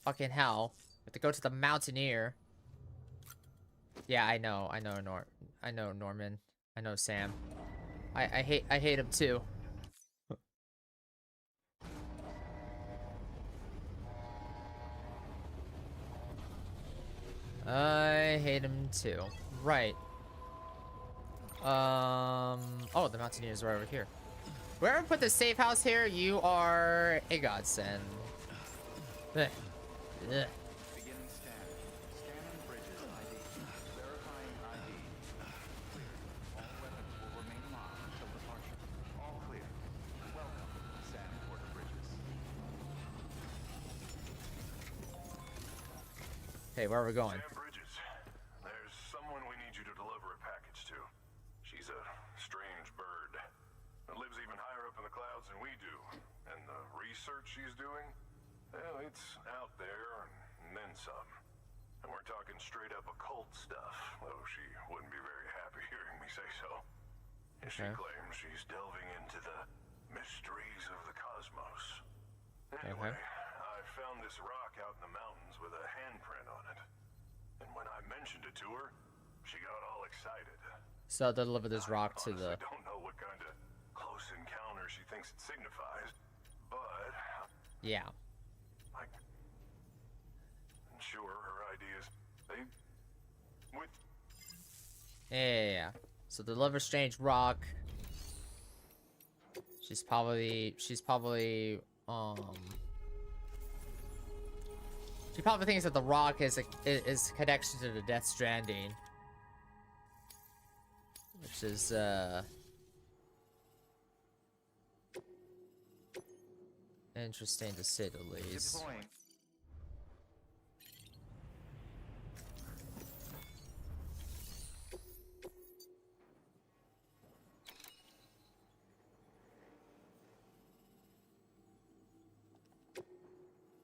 Fucking hell. We have to go to the Mountaineer. Yeah, I know Norman. I know Sam. I hate him too. I hate him too. Right. Oh, the Mountaineer is right over here. Whoever put the safe house here, you are a godsend. Ugh. Ugh. Beginning scan. Scanning bridges ID. Verifying ID. Clear. All weapons will remain locked until departure. All clear. Welcome, Sam Porter Bridges. Hey, where are we going? Sam Bridges, there's someone we need you to deliver a package to. She's a strange bird that lives even higher up in the clouds than we do. And the research she's doing, well, it's out there and then some. And we're talking straight up occult stuff, though she wouldn't be very happy hearing me say so. And she claims she's delving into the mysteries of the cosmos. Anyway, I found this rock out in the mountains with a handprint on it. And when I mentioned it to her, she got all excited. So I'll deliver this rock to the... I don't know what kind of close encounter she thinks it signifies, but... Yeah. I'm sure her ideas, they... with... Yeah. So deliver strange rock. She's probably she probably thinks that the rock is connection to the Death Stranding, which is interesting to say the least. Deploying.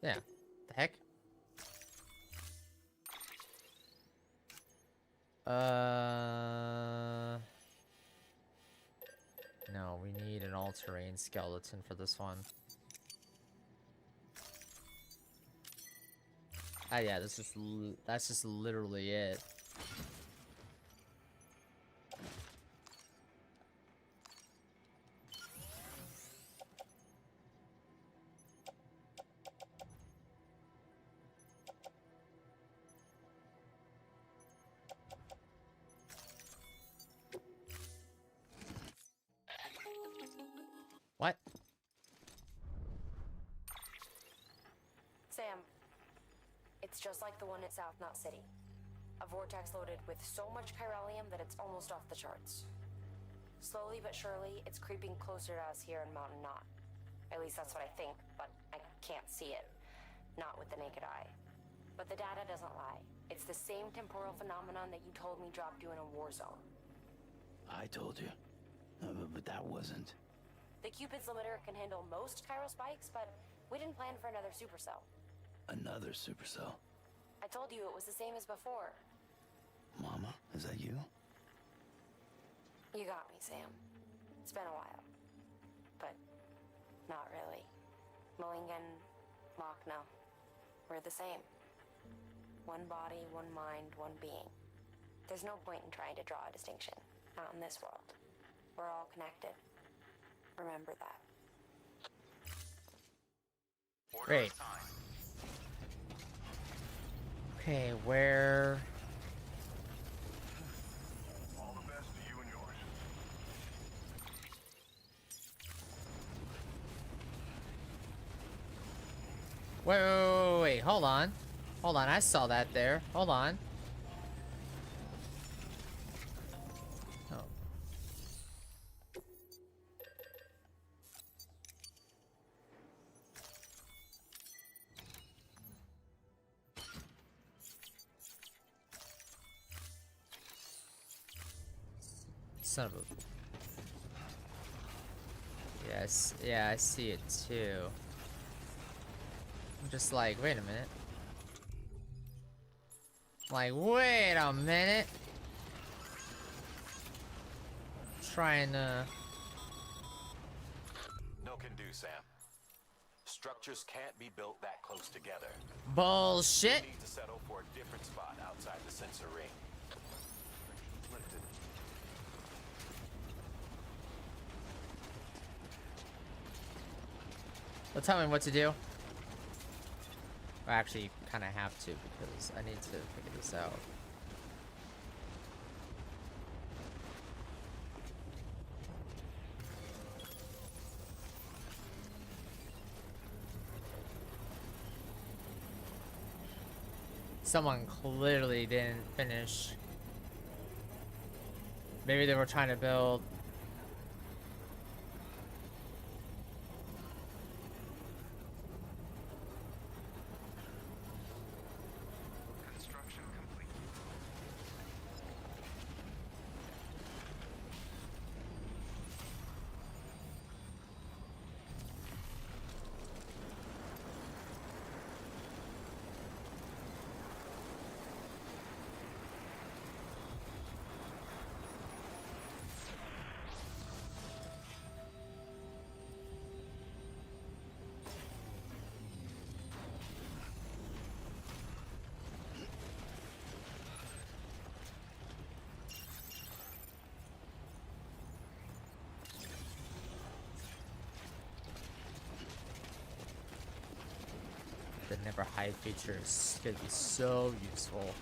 Yeah. The heck? No, we need an all-terrain skeleton for this one. Ah, yeah, that's just literally it. What? Sam, it's just like the one at South Knot City. A vortex loaded with so much chiralium that it's almost off the charts. Slowly but surely, it's creeping closer to us here in Mountain Knot. At least that's what I think, but I can't see it. Not with the naked eye. But the data doesn't lie. It's the same temporal phenomenon that you told me dropped you in a war zone. I told you. But that wasn't. The Cupid's limiter can handle most chiral spikes, but we didn't plan for another supercell. Another supercell? I told you it was the same as before. Mama, is that you? You got me, Sam. It's been a while. But not really. Mulligan, Lochno, we're the same. One body, one mind, one being. There's no point in trying to draw a distinction. Not in this world. We're all connected. Remember that. Great. Okay, where... All the best to you and yours. Wait, hold on. Hold on, I saw that there. Hold on. Oh. Son of a... Yes, yeah, I see it too. I'm just like, wait a minute. Like, wait a minute. Trying to... No can do, Sam. Structures can't be built that close together. Bullshit. You need to settle for a different spot outside the sensor ring. Restrictions lifted. Well, tell me what to do. I actually kind of have to because I need to figure this out. Someone clearly didn't finish. Maybe they were trying to build. Construction complete. The never hide feature is gonna be so useful.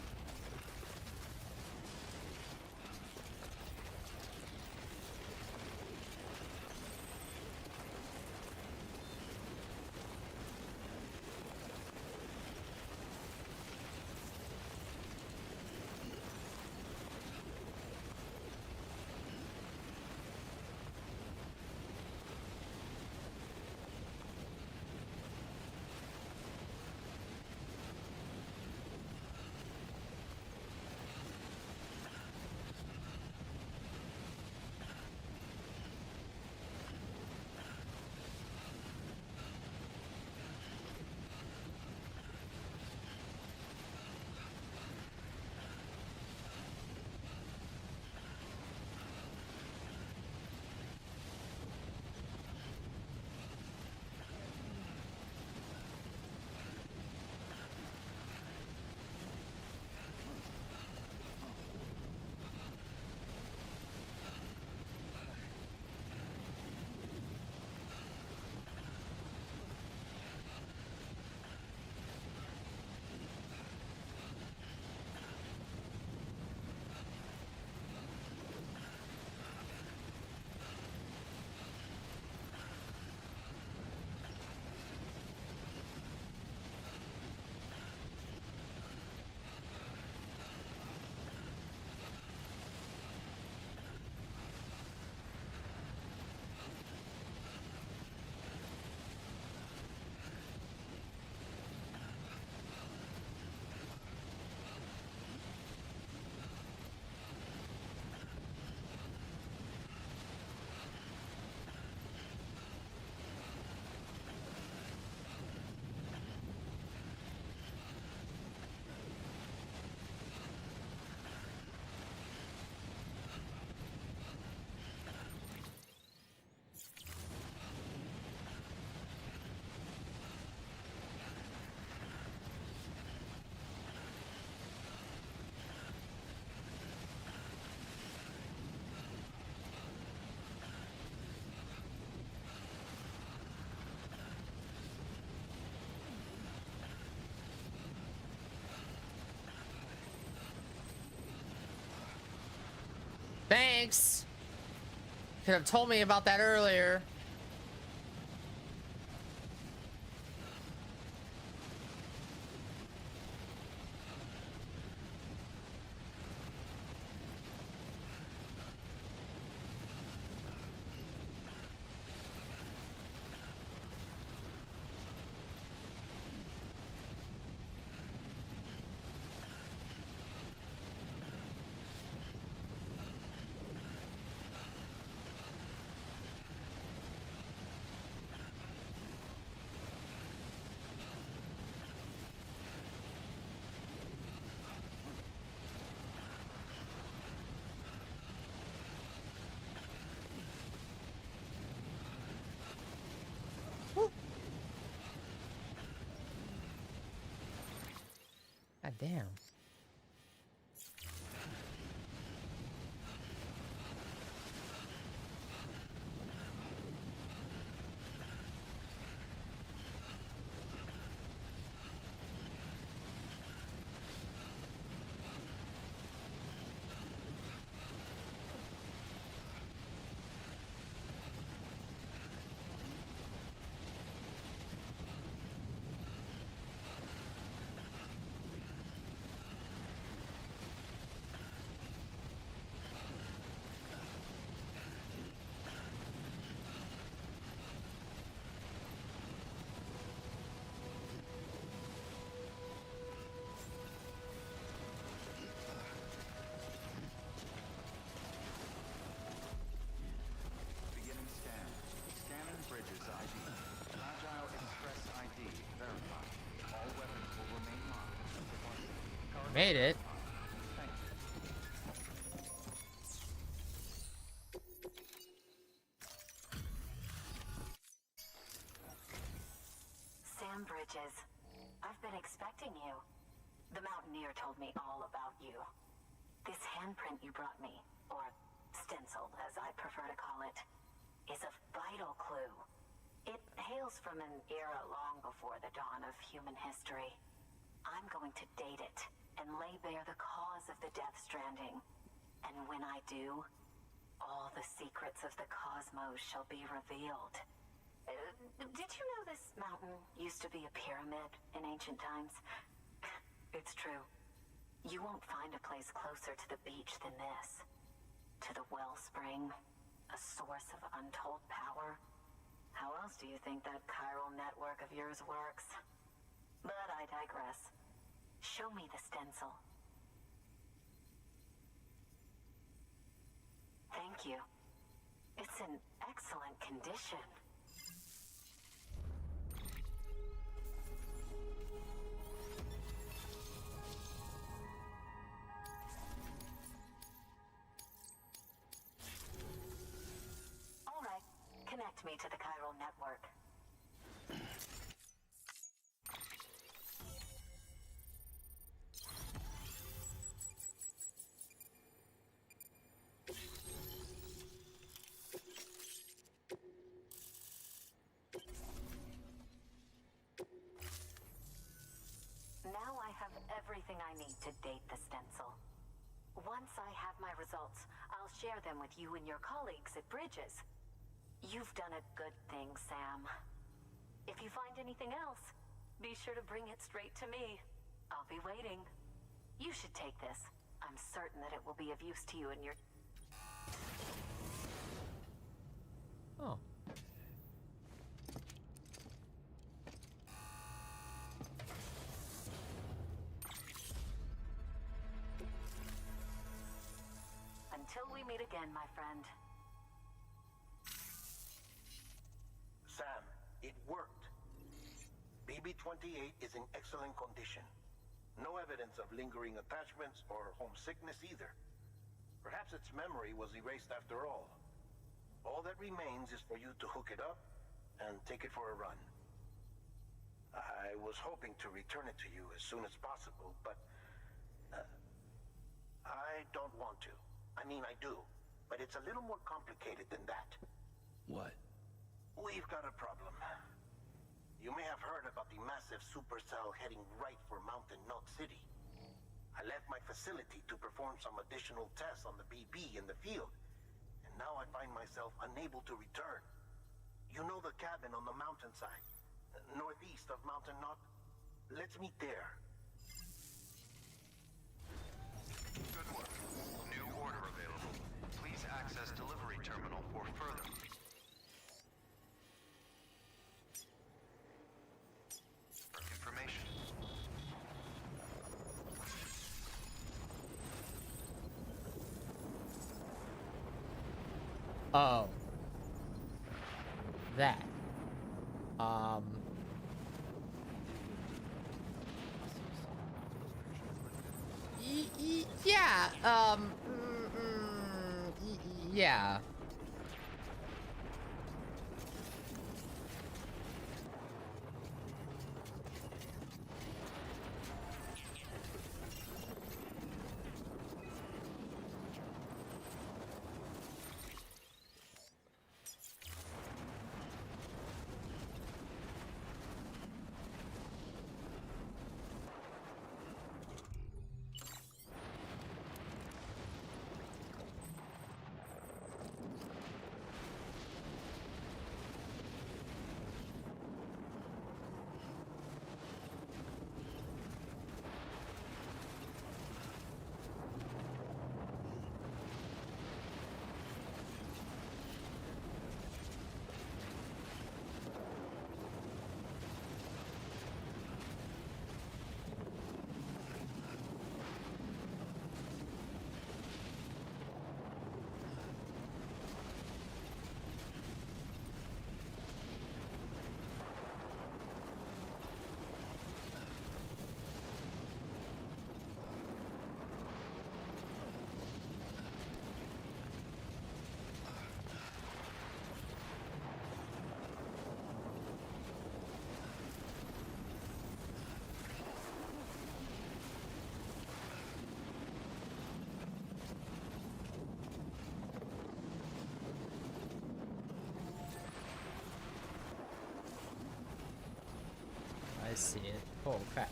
Thanks. Could have told me about that earlier. God damn. Beginning scan. Scanning bridges ID. Agile Express ID verified. All weapons will remain locked until departure. Cargo Made it. Thank you. Sam Bridges, I've been expecting you. The Mountaineer told me all about you. This handprint you brought me, or stencil as I prefer to call it, is a vital clue. It hails from an era long before the dawn of human history. I'm going to date it and lay bare the cause of the Death Stranding. And when I do, all the secrets of the cosmos shall be revealed. Did you know this mountain used to be a pyramid in ancient times? It's true. You won't find a place closer to the beach than this. To the wellspring, a source of untold power. How else do you think that chiral network of yours works? But I digress. Show me the stencil. Thank you. It's in excellent condition. All right, connect me to the chiral network. Now I have everything I need to date the stencil. Once I have my results, I'll share them with you and your colleagues at Bridges. You've done a good thing, Sam. If you find anything else, be sure to bring it straight to me. I'll be waiting. You should take this. I'm certain that it will be of use to you and your... Oh. Until we meet again, my friend. Sam, it worked. BB-28 is in excellent condition. No evidence of lingering attachments or homesickness either. Perhaps its memory was erased after all. All that remains is for you to hook it up and take it for a run. I was hoping to return it to you as soon as possible, but I don't want to. I mean, I do, but it's a little more complicated than that. What? We've got a problem. You may have heard about the massive supercell heading right for Mountain Knot City. I left my facility to perform some additional tests on the BB in the field, and now I find myself unable to return. You know the cabin on the mountainside, northeast of Mountain Knot? Let's meet there. Good work. New order available. Please access delivery terminal for further. Information. Oh. That. Yeah, yeah. see it. Oh crap.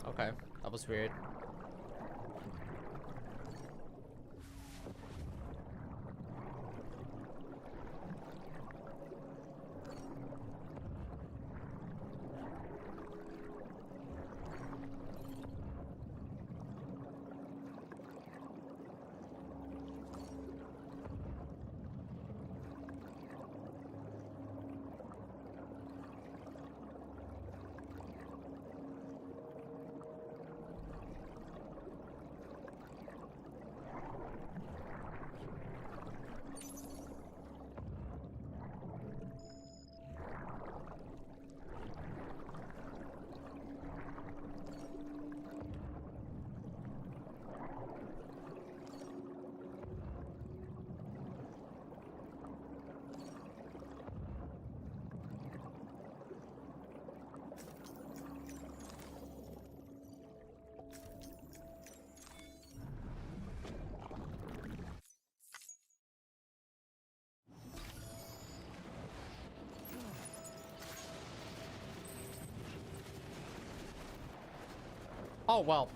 Okay, that was weird. Oh, well.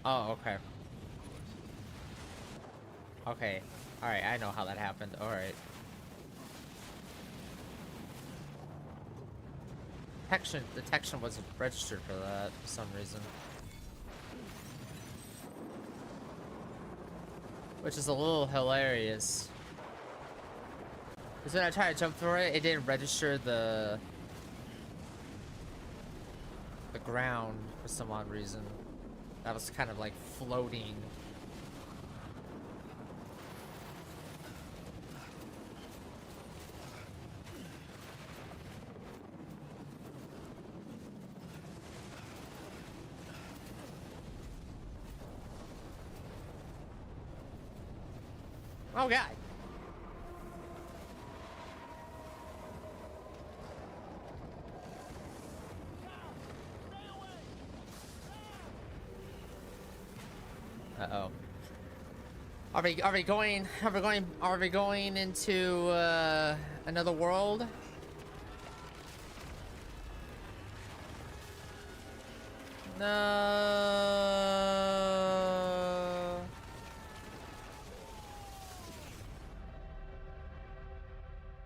Oh, okay. Okay. Alright, I know how that happened. Alright. Detection wasn't registered for that for some reason. Which is a little hilarious. Because when I tried to jump through it, it didn't register the ground for some odd reason. That was kind of like floating. Oh god. Uh-oh. Are we going into another world? No.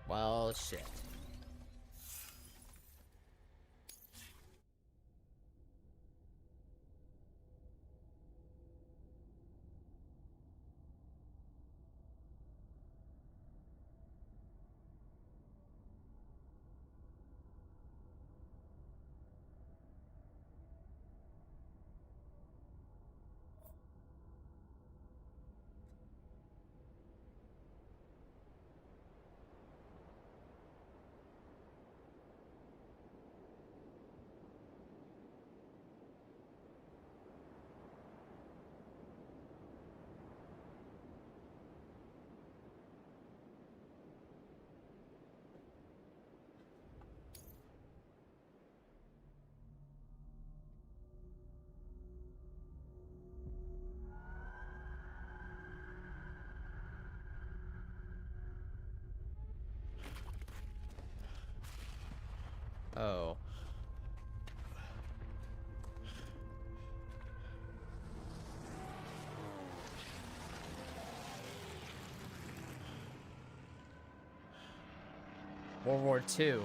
Well, shit. Oh. World War II.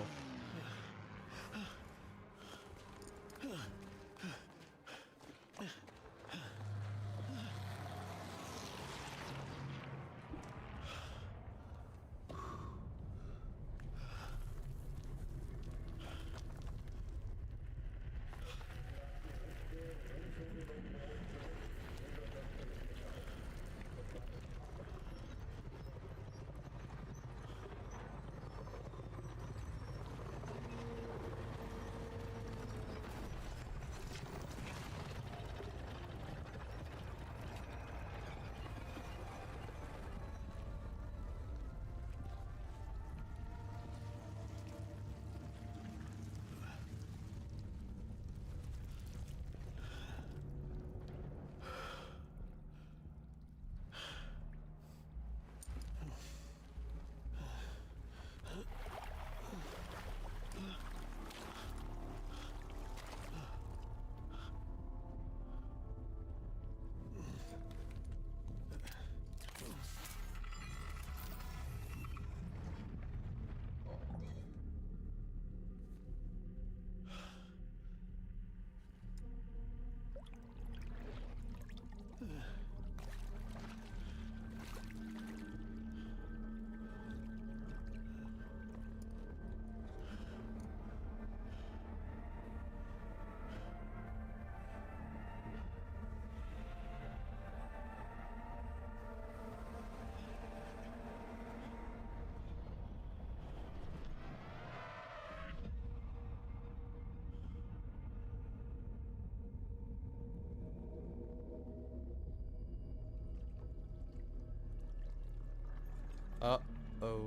Uh-oh.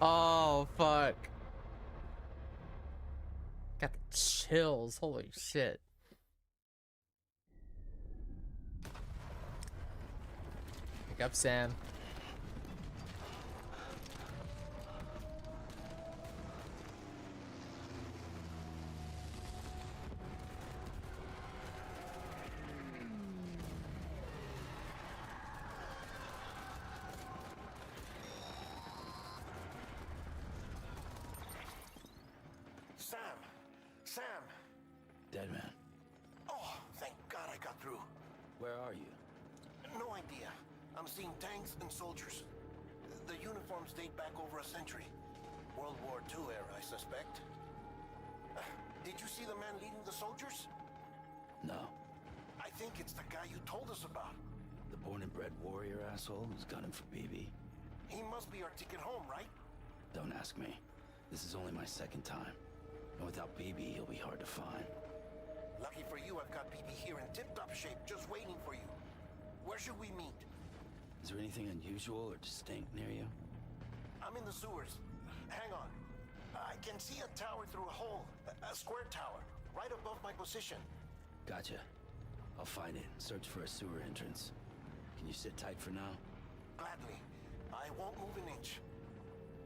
Oh, fuck. Got the chills. Holy shit. Pick up Sam. Sam! Dead man. Oh, thank God I got through. Where are you? No idea. I'm seeing tanks and soldiers. The uniforms date back over a century. World War II era, I suspect. Did you see the man leading the soldiers? No. I think it's the guy you told us about. The born and bred warrior asshole who's gunning for BB. He must be our ticket home, right? Don't ask me. This is only my second time. And without BB, he'll be hard to find. Lucky for you, I've got BB here in tip-top shape, just waiting for you. Where should we meet? Is there anything unusual or distinct near you? I'm in the sewers. Hang on. I can see a tower through a hole. A square tower, right above my position. Gotcha. I'll find it. Search for a sewer entrance. Can you sit tight for now? Gladly. I won't move an inch.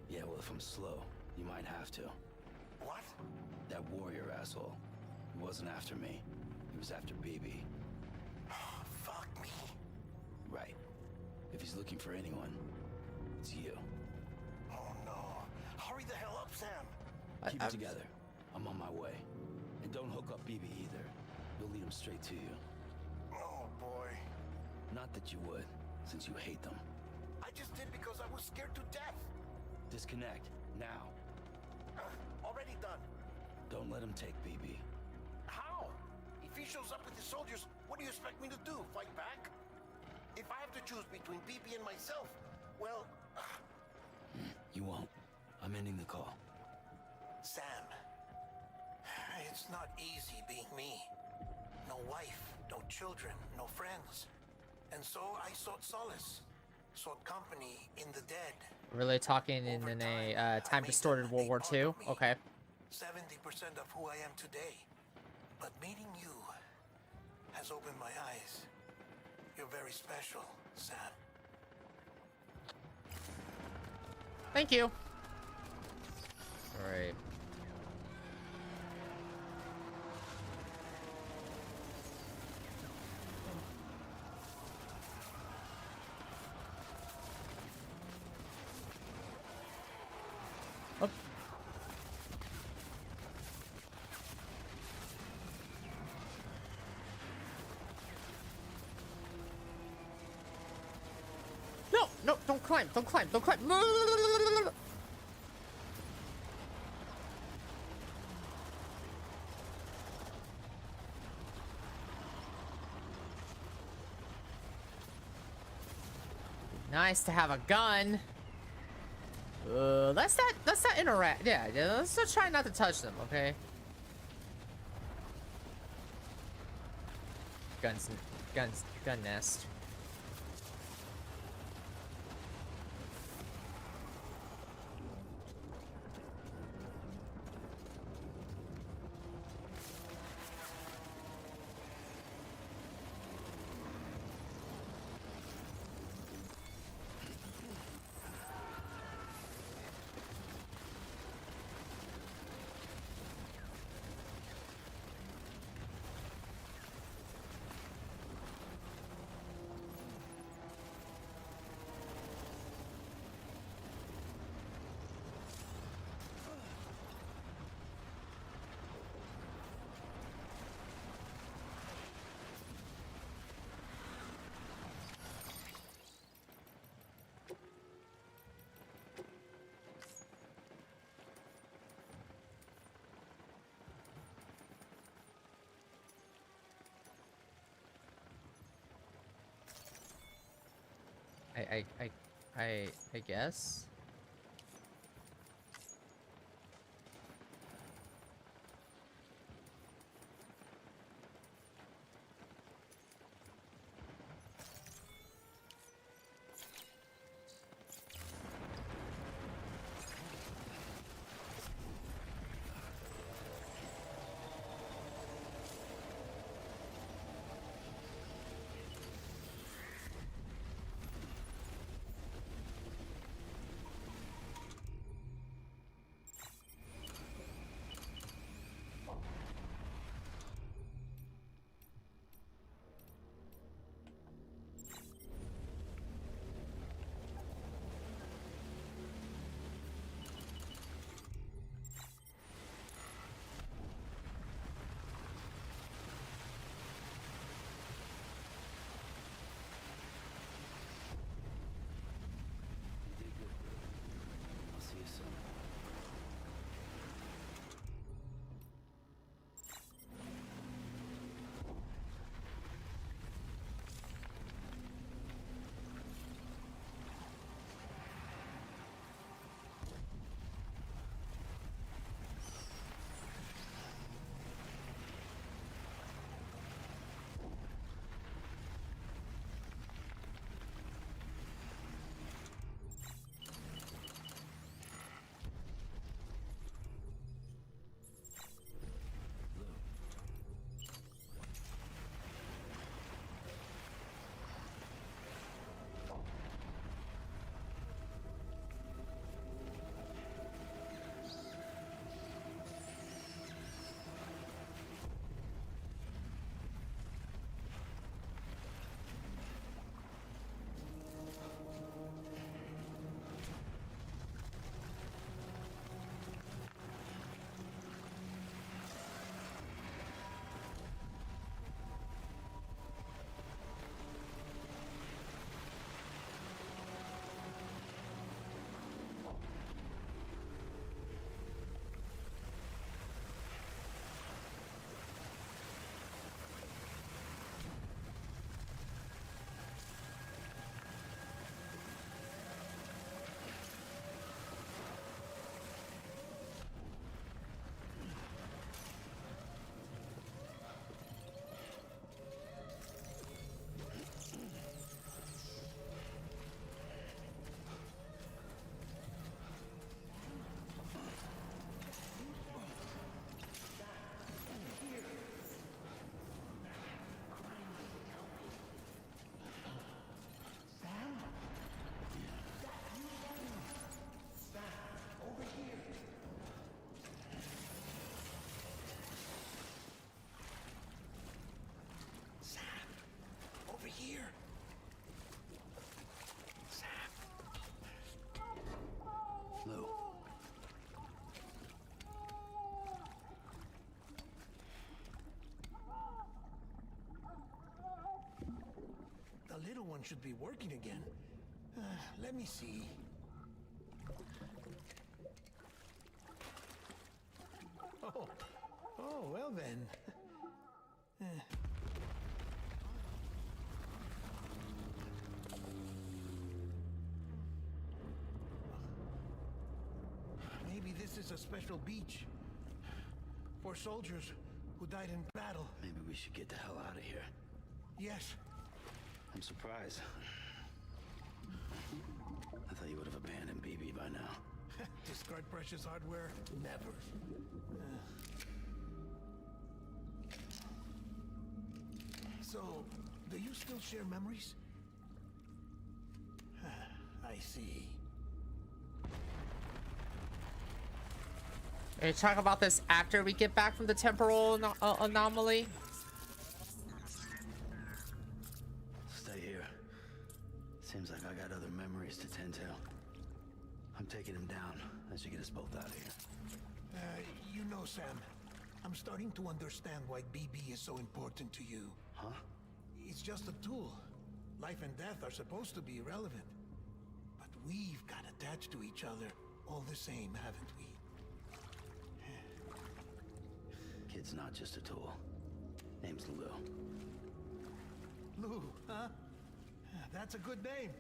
Yeah, well, if I'm slow, you might have to. What? That warrior asshole. He wasn't after me. He was after BB. Fuck me. Right. If he's looking for anyone, it's you. Oh no. Hurry the hell up, Sam. Keep it together. I'm on my way. And don't hook up BB either. You'll lead him straight to you. Oh boy. Not that you would, since you hate them. I just did because I was scared to death. Disconnect. Now. Already done. Don't let him take BB. How? If he shows up with his soldiers, what do you expect me to do? Fight back? If I have to choose between BB and myself, well... You won't. I'm ending the call. Sam, it's not easy being me. No wife, no children, no friends. And so I sought solace, sought company in the dead. Really talking in a time distorted World War II? Okay. 70% of who I am today. But meeting you has opened my eyes. You're very special, Sam. Thank you. All right. Up. No, no. Don't climb, don't climb, don't climb. Nice to have a gun. Let's not interact. Yeah, let's just try not to touch them, okay? Gun nest. I guess. I'll see you soon. The little one should be working again. Let me see. Oh, well then. Maybe this is a special beach for soldiers who died in battle. Maybe we should get the hell out of here. Yes. I'm surprised. I thought you would have abandoned BB by now. Discard precious hardware? Never. So, do you still share memories? I see. Are you talking about this after we get back from the temporal anomaly? Stay here. Seems like I got other memories to tend to. I'm taking him down as you get us both out of here. You know, Sam, I'm starting to understand why BB is so important to you. Huh? It's just a tool. Life and death are supposed to be irrelevant. But we've got attached to each other all the same, haven't we? Kid's not just a tool. Name's Lou. Lou, huh? That's a good name.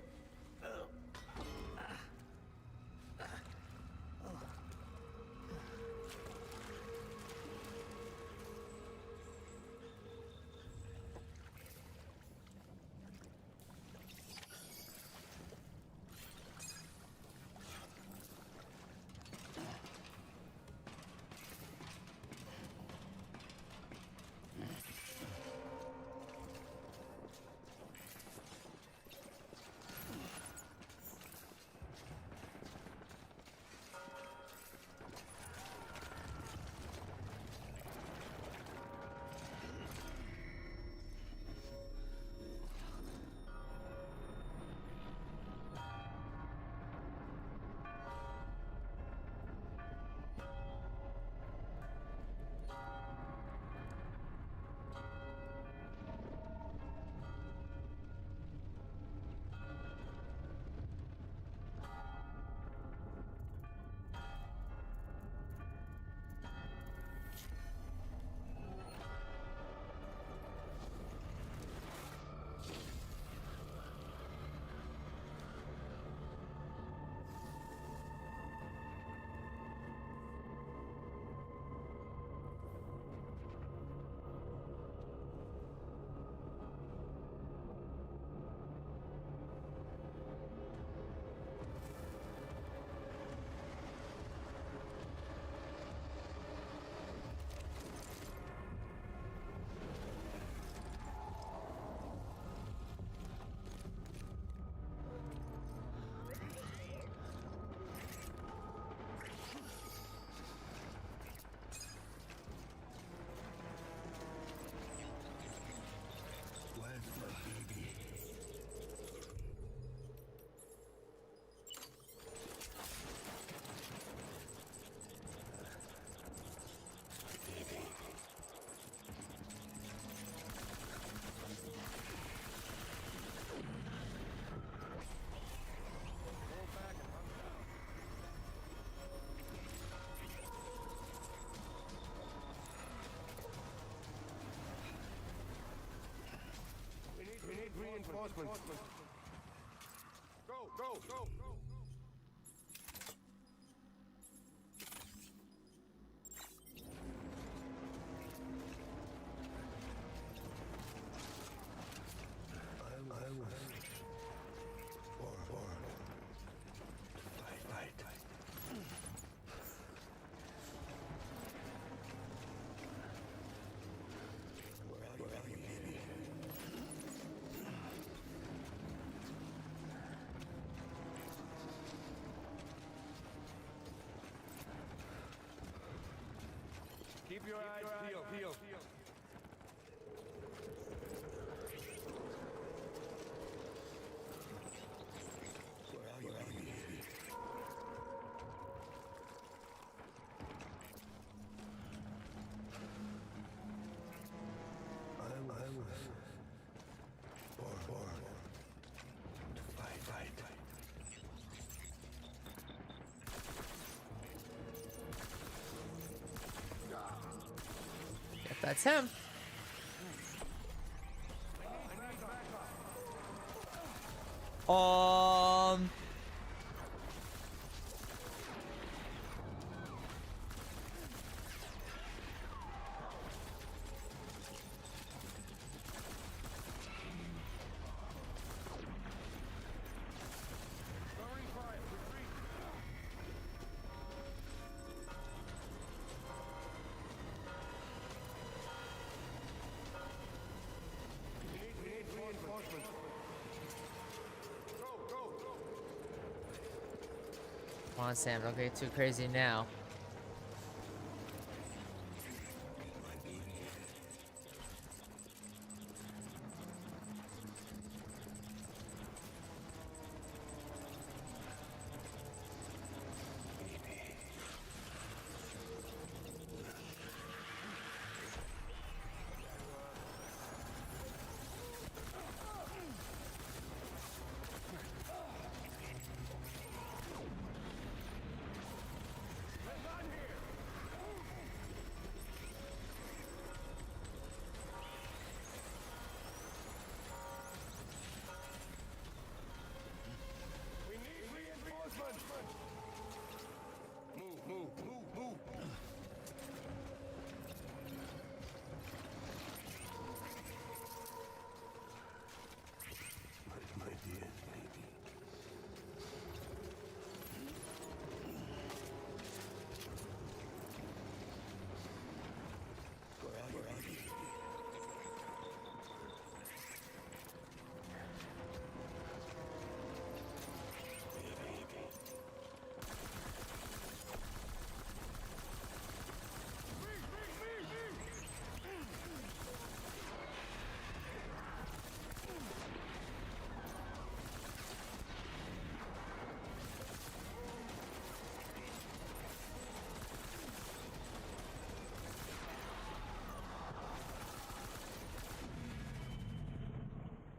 Reinforcements. Go, go, go, go. Keep your eyes peeled. That's him. Come on, Sam, don't get too crazy now.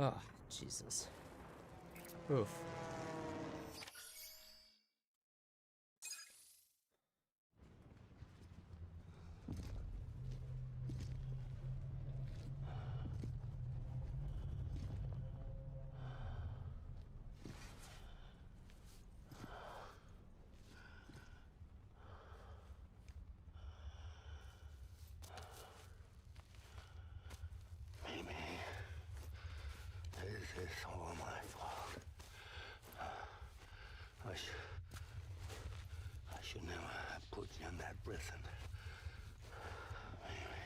Oh, Jesus. Oof. Maybe this is all my fault. I should never have put you in that prison. Maybe.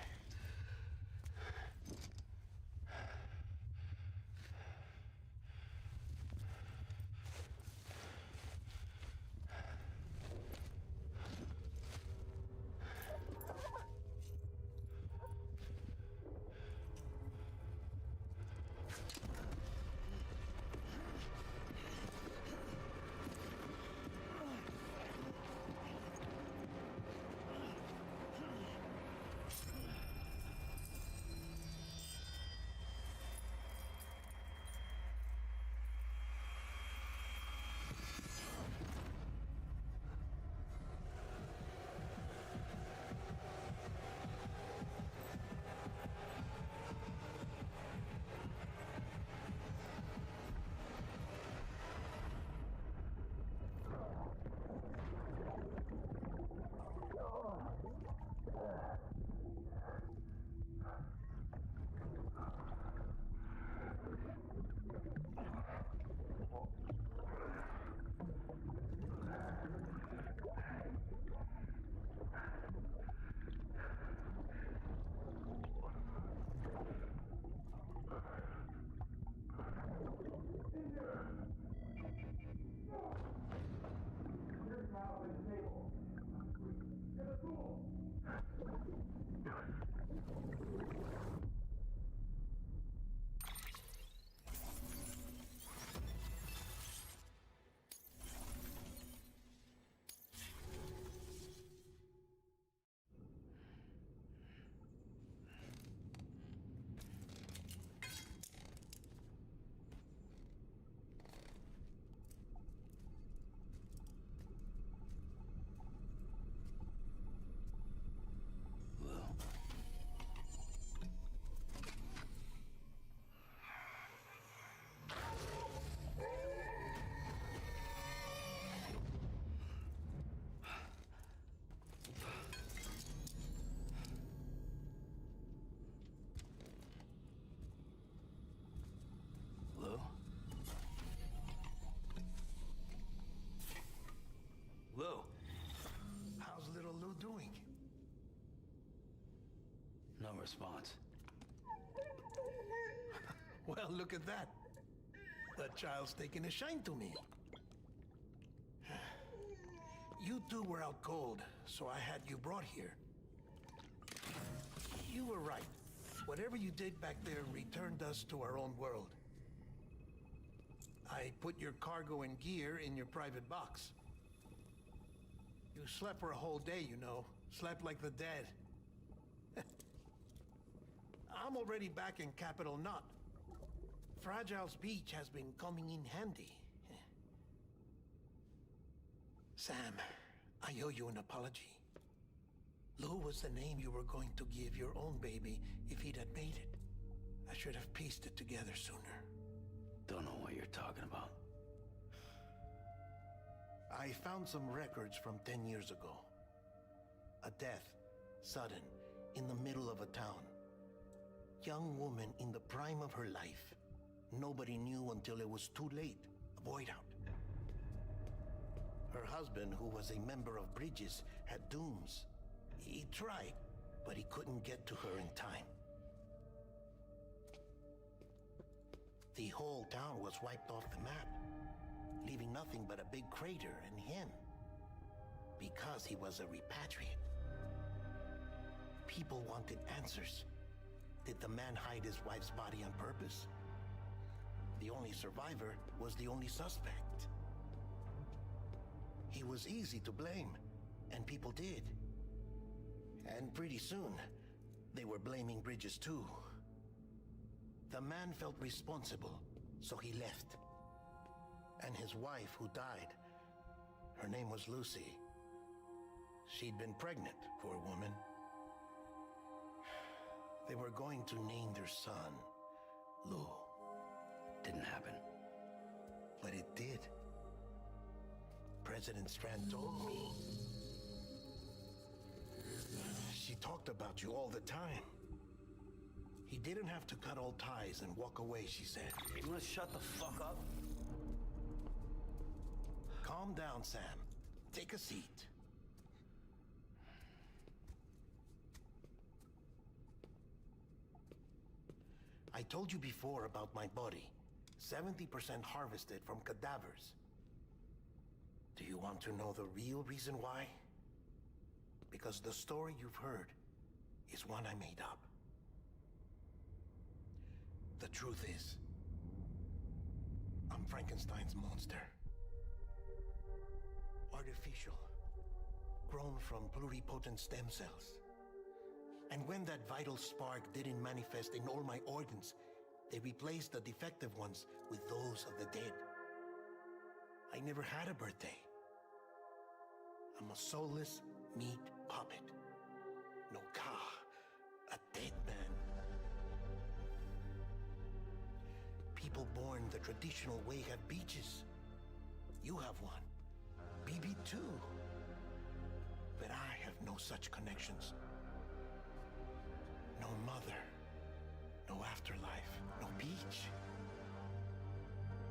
No response. Well, look at that. The child's taking a shine to me. You two were out cold, so I had you brought here. You were right. Whatever you did back there returned us to our own world. I put your cargo and gear in your private box. You slept for a whole day, you know. Slept like the dead. I'm already back in Capital Knot. Fragile's beach has been coming in handy. Sam, I owe you an apology. Lou was the name you were going to give your own baby if he'd had made it. I should have pieced it together sooner. Don't know what you're talking about. I found some records from 10 years ago. A death, sudden, in the middle of a town. Young woman in the prime of her life. Nobody knew until it was too late. A void out. Her husband, who was a member of Bridges, had dooms. He tried, but he couldn't get to her in time. The whole town was wiped off the map, leaving nothing but a big crater and him. Because he was a repatriate. People wanted answers. Did the man hide his wife's body on purpose? The only survivor was the only suspect. He was easy to blame, and people did. And pretty soon, they were blaming Bridges too. The man felt responsible, so he left. And his wife, who died, her name was Lucy. She'd been pregnant, poor woman. They were going to name their son Lou. Didn't happen. But it did. President Strand told me. She talked about you all the time. He didn't have to cut all ties and walk away, she said. You wanna shut the fuck up? Calm down, Sam. Take a seat. I told you before about my body. 70% harvested from cadavers. Do you want to know the real reason why? Because the story you've heard is one I made up. The truth is, I'm Frankenstein's monster. Artificial. Grown from pluripotent stem cells. And when that vital spark didn't manifest in all my organs, they replaced the defective ones with those of the dead. I never had a birthday. I'm a soulless meat puppet. No ka, a dead man. People born the traditional way have beaches. You have one. BB too. But I have no such connections. No mother. No afterlife. No beach.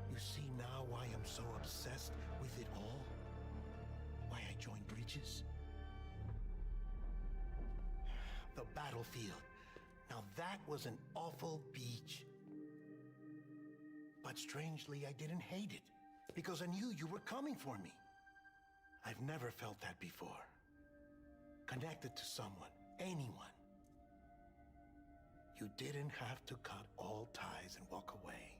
You see now why I'm so obsessed with it all? Why I joined Bridges? The battlefield. Now that was an awful beach. But strangely, I didn't hate it. Because I knew you were coming for me. I've never felt that before. Connected to someone, anyone. You didn't have to cut all ties and walk away.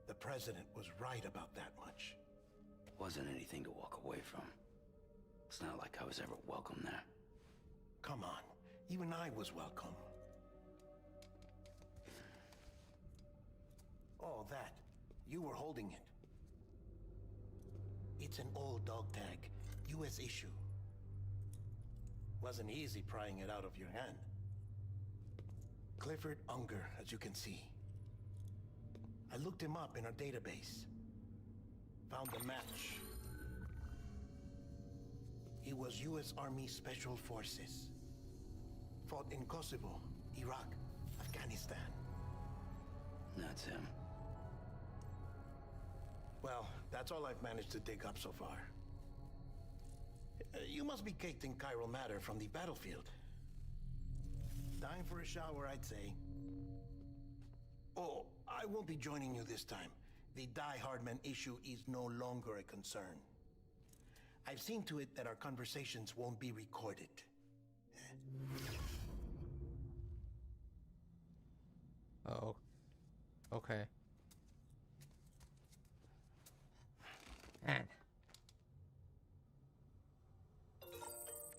The president was right about that much. Wasn't anything to walk away from. It's not like I was ever welcome there. Come on, even I was welcome. Oh, that. You were holding it. It's an old dog tag, US issue. Wasn't easy prying it out of your hand. Clifford Unger, as you can see. I looked him up in our database. Found a match. He was US Army Special Forces. Fought in Kosovo, Iraq, Afghanistan. That's him. Well, that's all I've managed to dig up so far. You must be caked in chiral matter from the battlefield. Time for a shower, I'd say. Oh, I won't be joining you this time. The Die Hardman issue is no longer a concern. I've seen to it that our conversations won't be recorded. Oh. Okay. Man.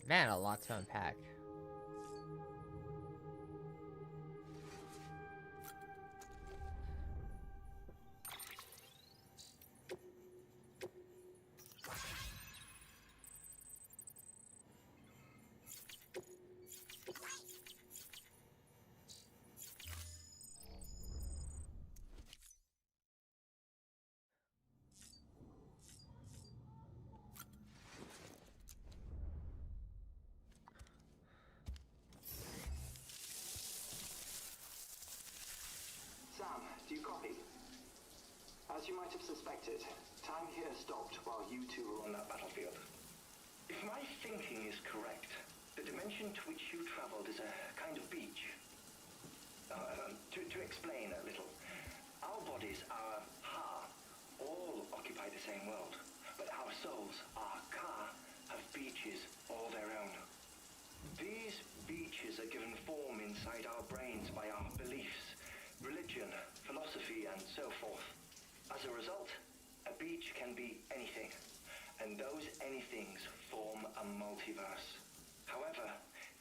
Man, a lot to unpack. Sam, do you copy? As you might have suspected, time here stopped while you two were on that battlefield. If my thinking is correct, the dimension to which you traveled is a kind of beach. To explain a little, our bodies, our ha, all occupy the same world, but our souls, our ka, have beaches all their own. These beaches are given form inside our brains by our beliefs, religion, philosophy, and so forth. As a result, a beach can be anything, and those anythings form a multiverse. However,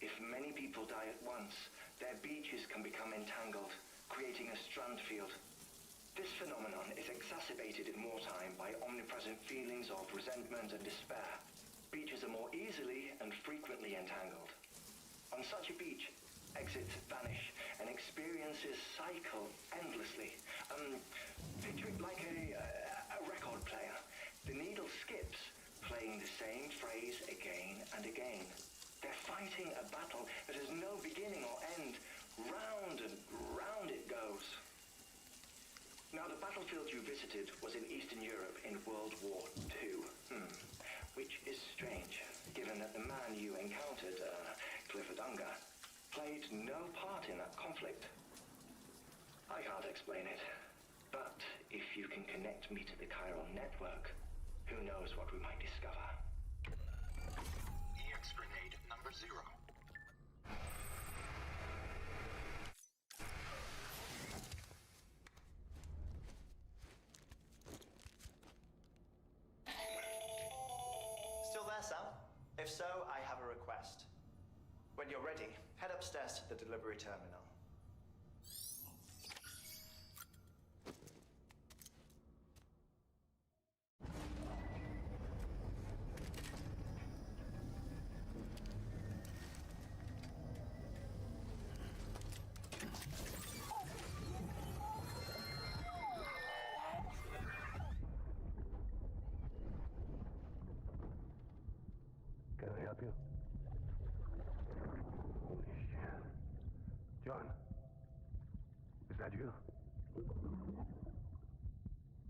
if many people die at once, their beaches can become entangled, creating a strand field. This phenomenon is exacerbated in wartime by omnipresent feelings of resentment and despair. Beaches are more easily and frequently entangled. On such a beach, exits vanish and experiences cycle endlessly. Picture it like a record player. The needle skips, playing the same phrase again and again. They're fighting a battle that has no beginning or end. Round and round it goes. Now, the battlefield you visited was in Eastern Europe in World War II. Which is strange, given that the man you encountered, Clifford Unger, played no part in that conflict. I can't explain it, but if you can connect me to the chiral network, who knows what we might discover. EX grenade number 0. Still there, Sam? If so, I have a request. When you're ready, head upstairs to the delivery terminal. Can I help you? Holy shit. John, is that you?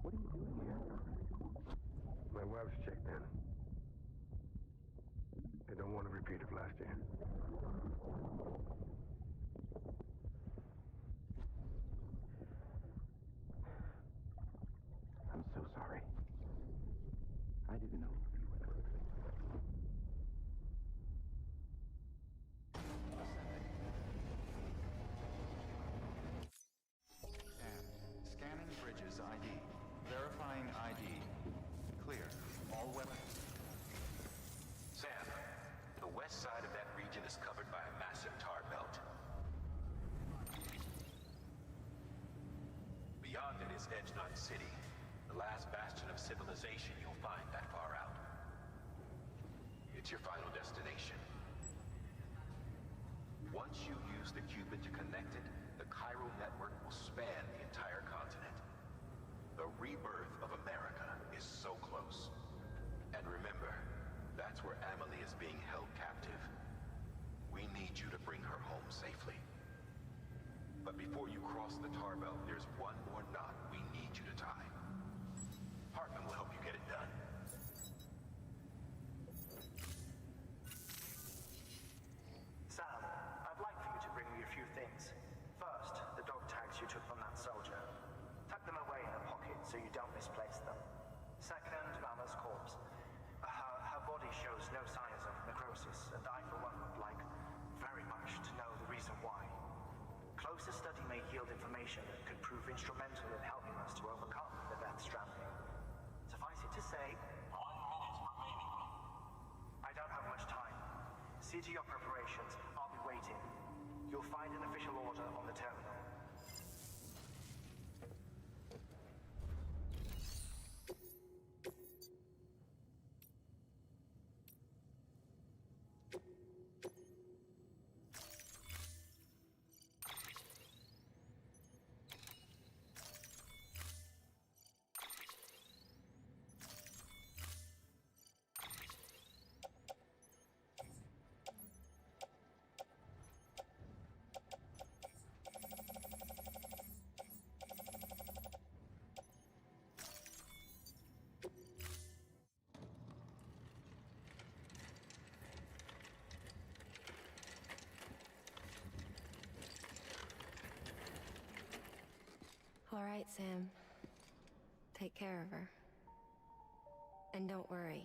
What are you doing here? My wife's checked in. They don't want to repeat of last year. I'm so sorry. I didn't know. Scanning bridges ID. Verifying ID. Clear. All weapons. Sam, the west side of that region is covered by a massive tar belt. Beyond it is Edgenut City, the last bastion of civilization you'll find that far out. It's your final destination. Once you use the Cupid to connect it, the chiral network will span the entire continent. The rebirth of America is so close. And remember, that's where Amelie is being held captive. We need you to bring her home safely. But before you cross the tar belt, there's one more knot we need you to tie. Hartman will help you get it done. Sam, I'd like for you to bring me a so you don't misplace them. Second, Mama's corpse. Her body shows no signs of necrosis, and I, for one, would like very much to know the reason why. Closer study may yield information that could prove instrumental in helping us to overcome the Death Stranding. Suffice it to say, 1 minute remaining. I don't have much time. See to your preparations. I'll be waiting. You'll find an official order on the terminal. All right, Sam. Take care of her. And don't worry,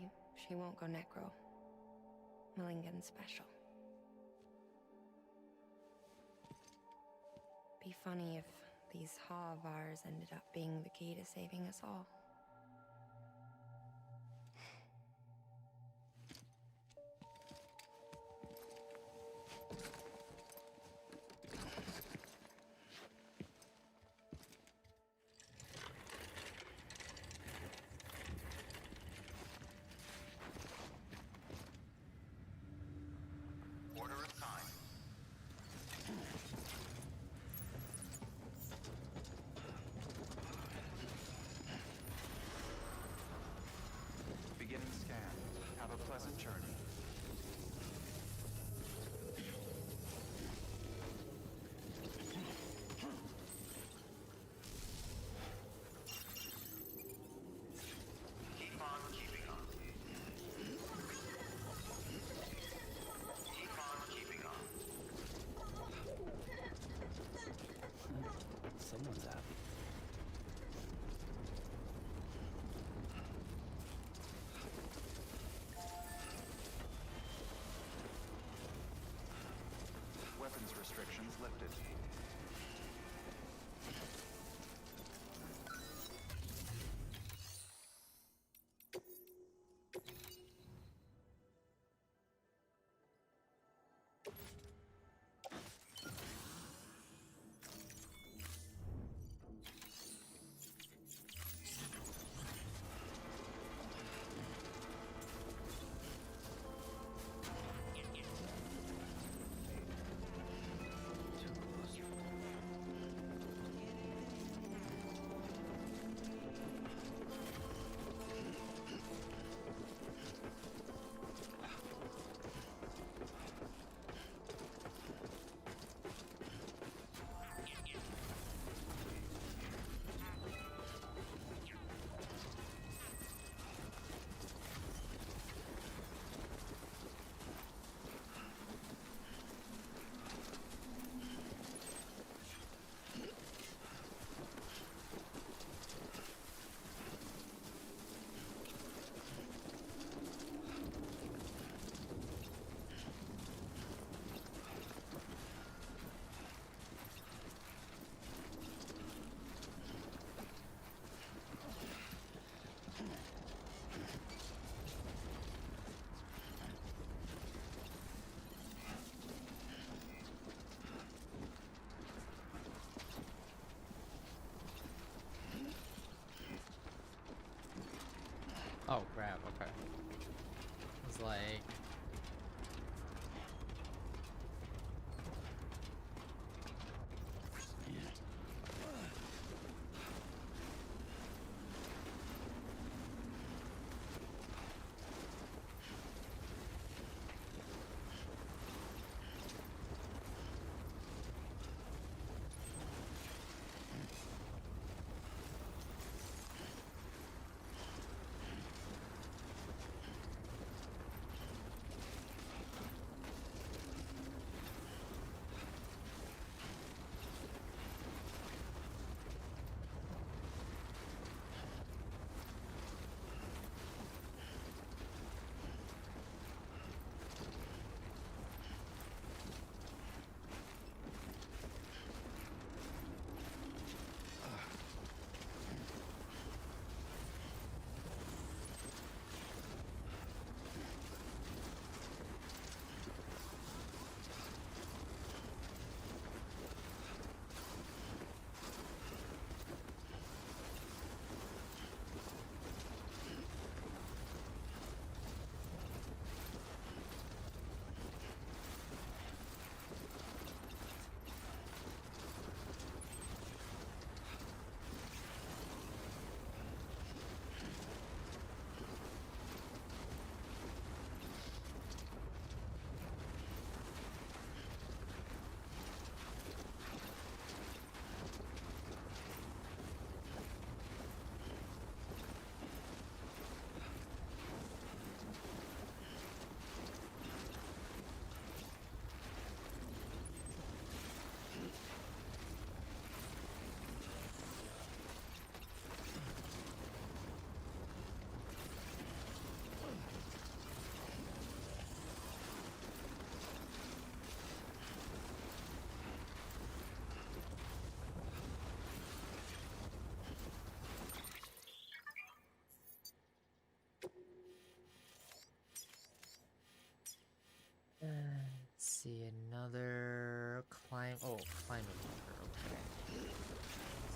she won't go necro. Millingan's special. Be funny if these Ha of ours ended up being the key to saving us all. Order assigned. Beginning scan. Have a pleasant journey. Keep on keeping on. Keep on keeping on. Someone's happy. Weapons restrictions lifted. Oh crap, okay. It's like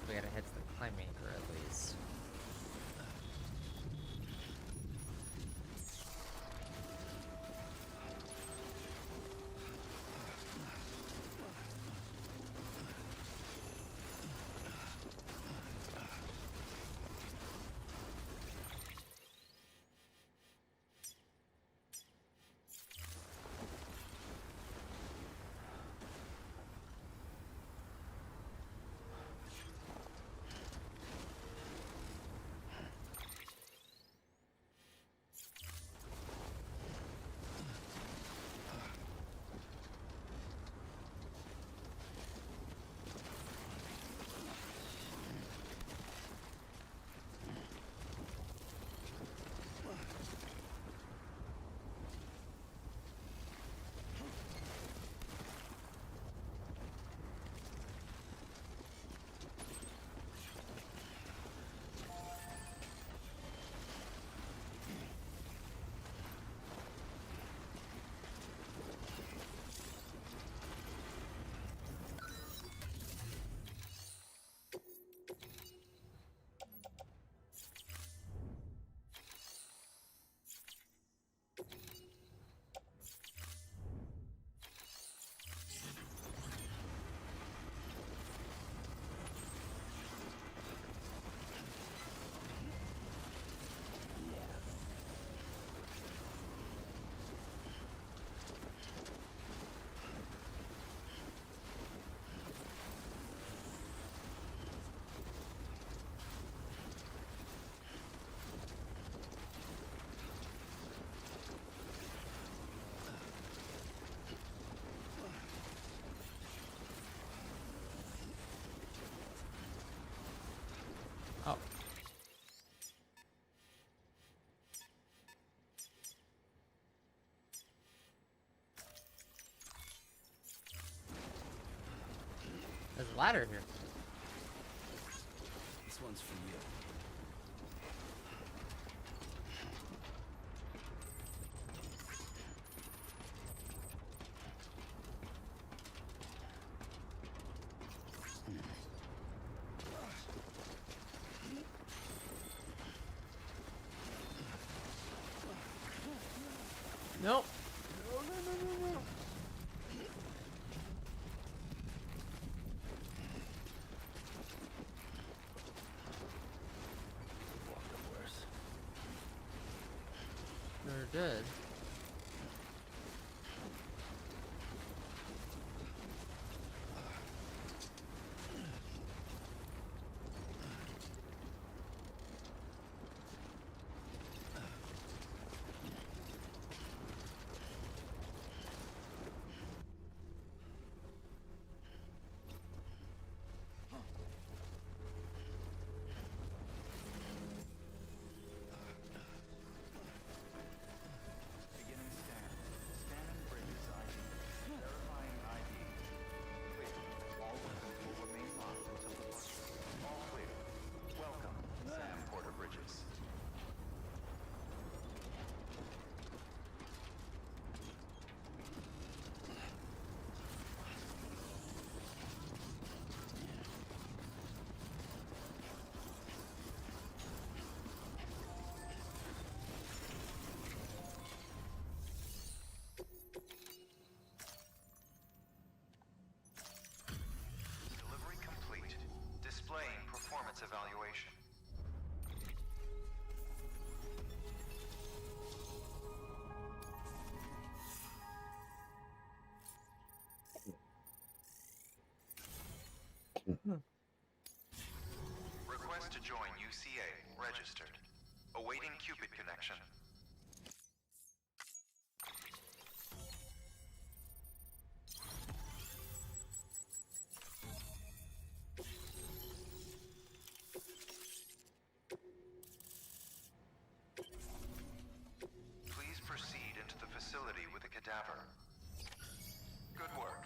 We gotta hit the climbing maker at least. Oh. There's a ladder here. This one's for you. Nope. No. Walked up worse. Sure did. Beginning scan. Scanning bridges ID. Verifying ID. Clear. All weapons will remain locked until departure. All clear. Welcome, Sam Porter Bridges. Delivery complete. Displaying performance evaluation. Request to join UCA. Registered. Awaiting Cupid connection. Please proceed into the facility with a cadaver. Good work.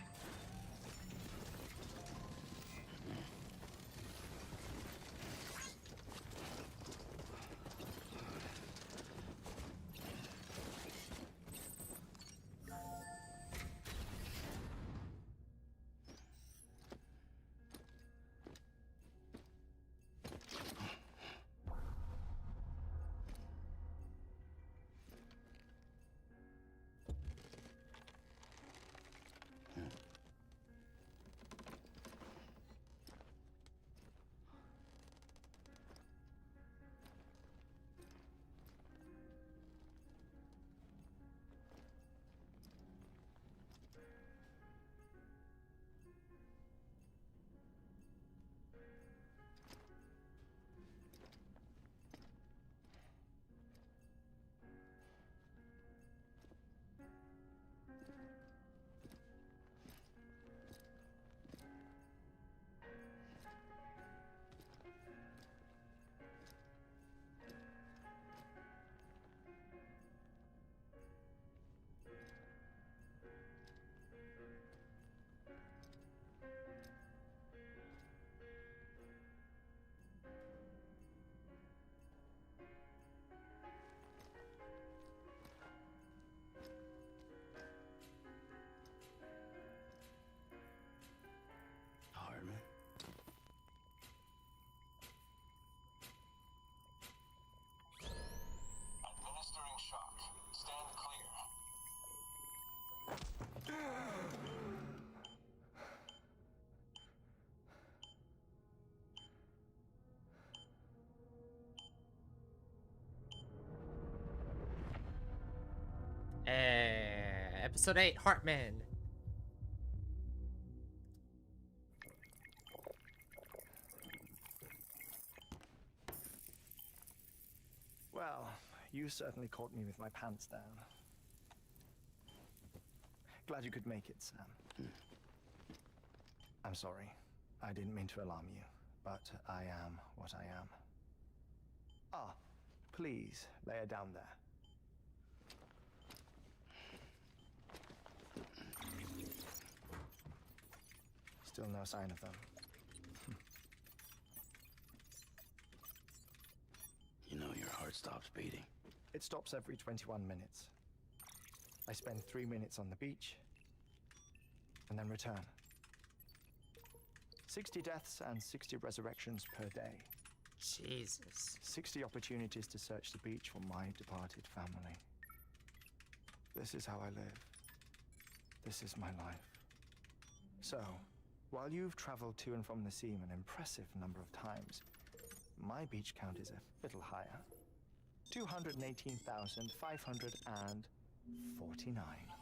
Episode 8, Hartman. Well, you certainly caught me with my pants down. Glad you could make it, Sam. I'm sorry. I didn't mean to alarm you, but I am what I am. Ah, please, lay her down there. Still no sign of them. You know your heart stops beating. It stops every 21 minutes. I spend 3 minutes on the beach, and then return. 60 deaths and 60 resurrections per day. Jesus. 60 opportunities to search the beach for my departed family. This is how I live. This is my life. So, while you've traveled to and from the sea an impressive number of times, my beach count is a little higher. 218,549.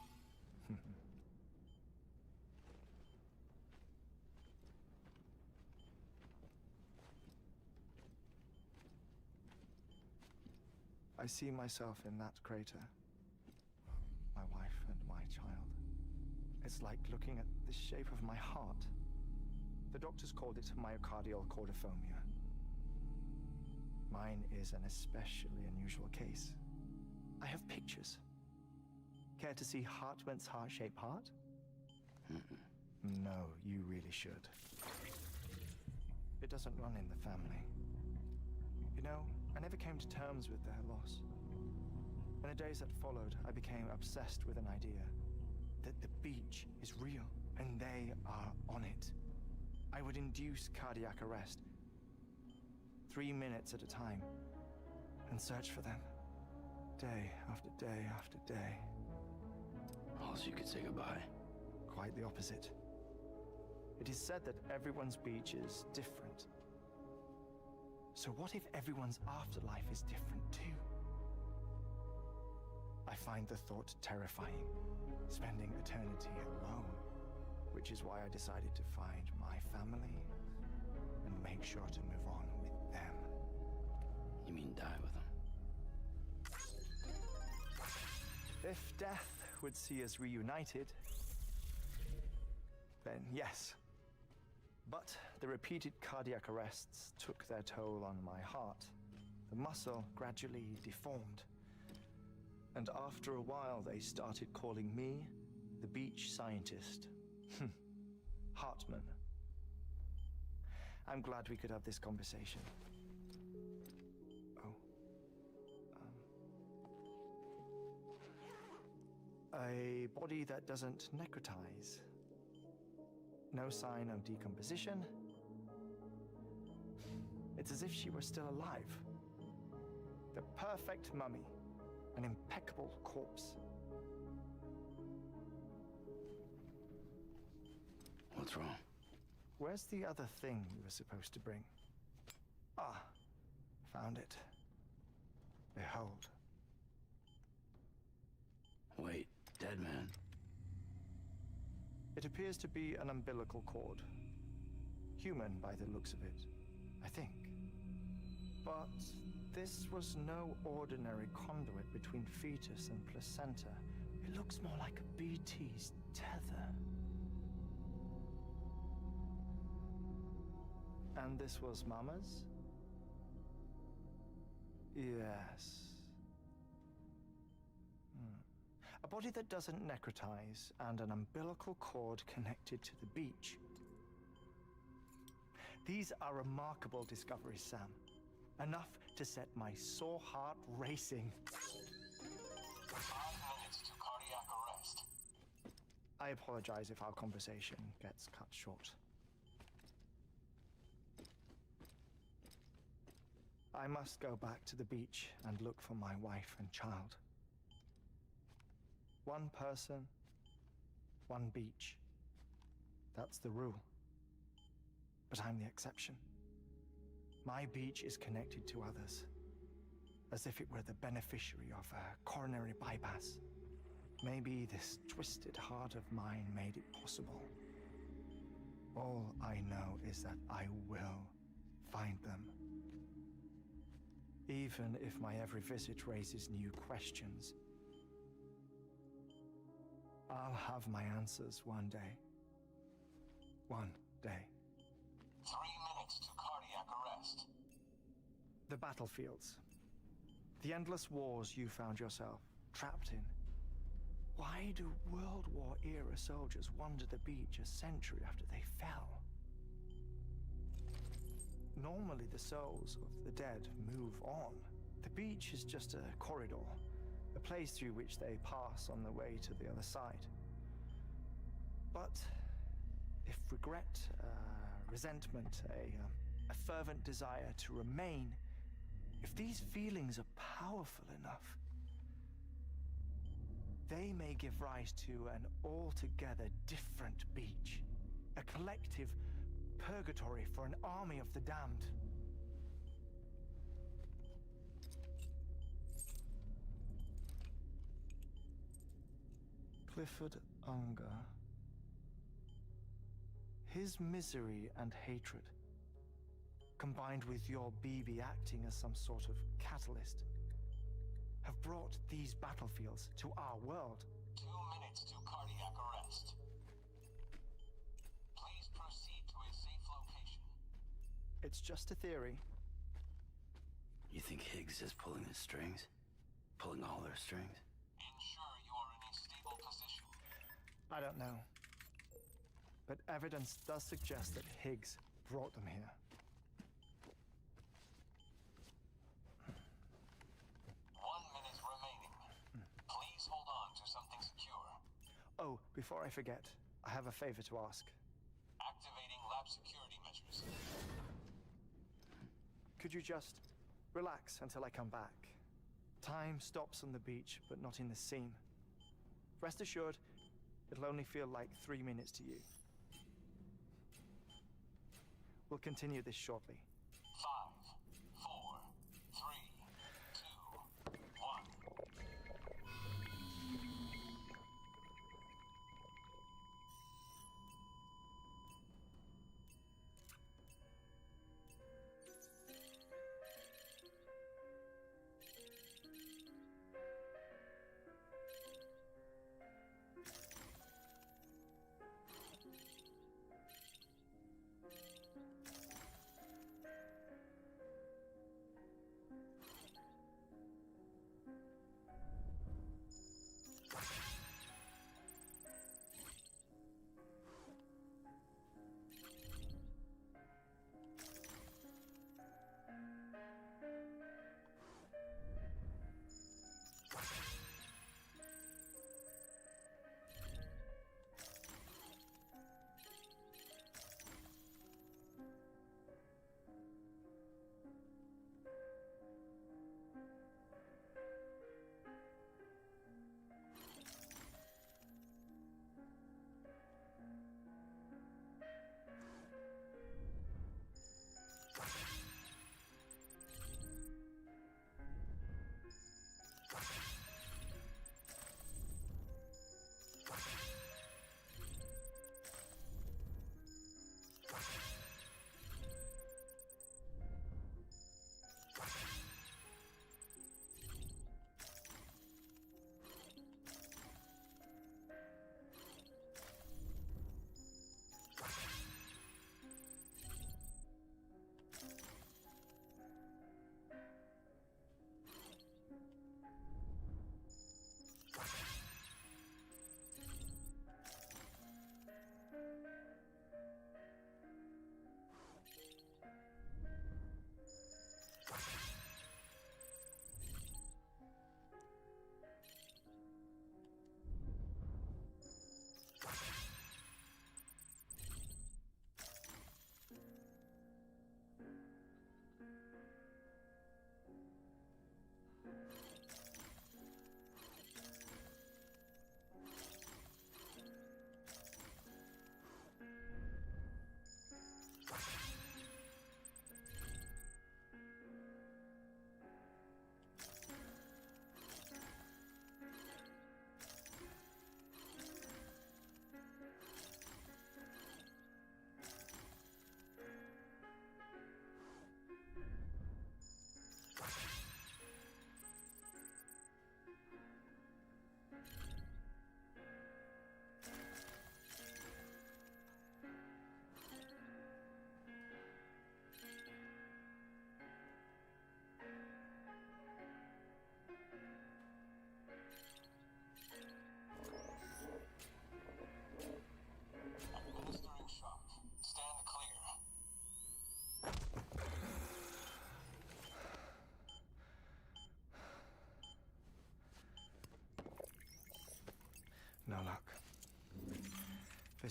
I see myself in that crater. My wife and my child. It's like looking at the shape of my heart. The doctors called it myocardial cordiformia. Mine is an especially unusual case. I have pictures. Care to see Hartman's heart-shaped heart? No, you really should. It doesn't run in the family. You know, I never came to terms with their loss. In the days that followed, I became obsessed with an idea that the beach is real and they are on it. I would induce cardiac arrest, 3 minutes at a time, and search for them, day after day after day. Also, you could say goodbye. Quite the opposite. It is said that everyone's beach is different. So what if everyone's afterlife is different too? I find the thought terrifying, spending eternity alone, which is why I decided to find my family and make sure to move on with them. You mean die with them? If death would see us reunited, then yes. But the repeated cardiac arrests took their toll on my heart. The muscle gradually deformed. And after a while, they started calling me the beach scientist. Hartman. I'm glad we could have this conversation. A body that doesn't necrotize. No sign of decomposition. It's as if she were still alive. The perfect mummy. An impeccable corpse. What's wrong? Where's the other thing you were supposed to bring? Ah, found it. Behold. Wait, dead man. It appears to be an umbilical cord. Human by the looks of it, I think. But this was no ordinary conduit between fetus and placenta. It looks more like a BT's tether. And this was Mama's? Yes. A body that doesn't necrotize and an umbilical cord connected to the beach. These are remarkable discoveries, Sam. Enough to set my sore heart racing. 5 minutes to cardiac arrest. I apologize if our conversation gets cut short. I must go back to the beach and look for my wife and child. One person, one beach. That's the rule. But I'm the exception. My beach is connected to others, as if it were the beneficiary of a coronary bypass. Maybe this twisted heart of mine made it possible. All I know is that I will find them. Even if my every visit raises new questions, I'll have my answers one day. One day. 3 minutes to cardiac arrest. The battlefields. The endless wars you found yourself trapped in. Why do World War era soldiers wander the beach a century after they fell? Normally the souls of the dead move on. The beach is just a corridor, a place through which they pass on the way to the other side. But if regret, resentment, a fervent desire to remain, if these feelings are powerful enough, they may give rise to an altogether different beach, a collective purgatory for an army of the damned. Clifford Unger. His misery and hatred, combined with your BB acting as some sort of catalyst, have brought these battlefields to our world. 2 minutes to cardiac arrest. Please proceed to a safe location. It's just a theory. You think Higgs is pulling the strings? Pulling all their strings? Ensure you are in a stable position. I don't know. But evidence does suggest that Higgs brought them here. 1 minute remaining. Please hold on to something secure. Oh, before I forget, I have a favor to ask. Activating lab security measures. Could you just relax until I come back? Time stops on the beach, but not in the scene. Rest assured, it'll only feel like 3 minutes to you. We'll continue this shortly. 5, 4, 3, 2, 1.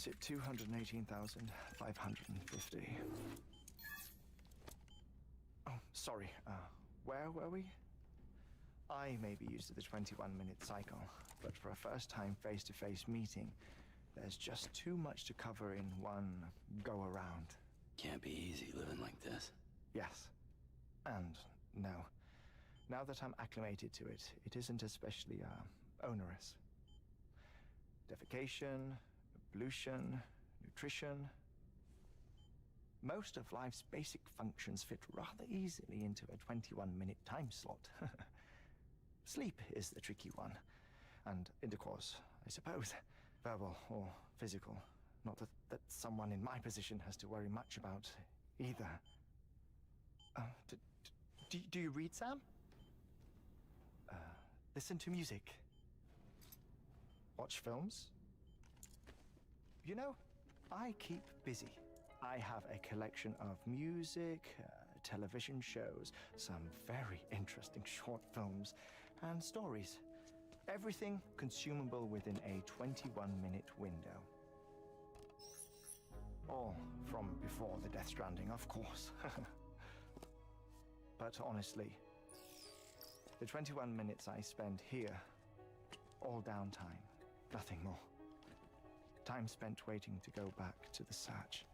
is it 218,550? Oh, sorry. Where were we? I may be used to the 21-minute cycle, but for a first-time face-to-face meeting, there's just too much to cover in one go-around. Can't be easy living like this. Yes. And no. Now that I'm acclimated to it, it isn't especially, onerous. Defecation, ablution, nutrition. Most of life's basic functions fit rather easily into a 21-minute time slot. Sleep is the tricky one. And intercourse, I suppose. Verbal or physical. Not that someone in my position has to worry much about either. Do you read, Sam? Listen to music. Watch films. You know, I keep busy. I have a collection of music, television shows, some very interesting short films, and stories. Everything consumable within a 21-minute window. All from before the Death Stranding, of course. But honestly, the 21 minutes I spend here, all downtime, nothing more. Time spent waiting to go back to the search.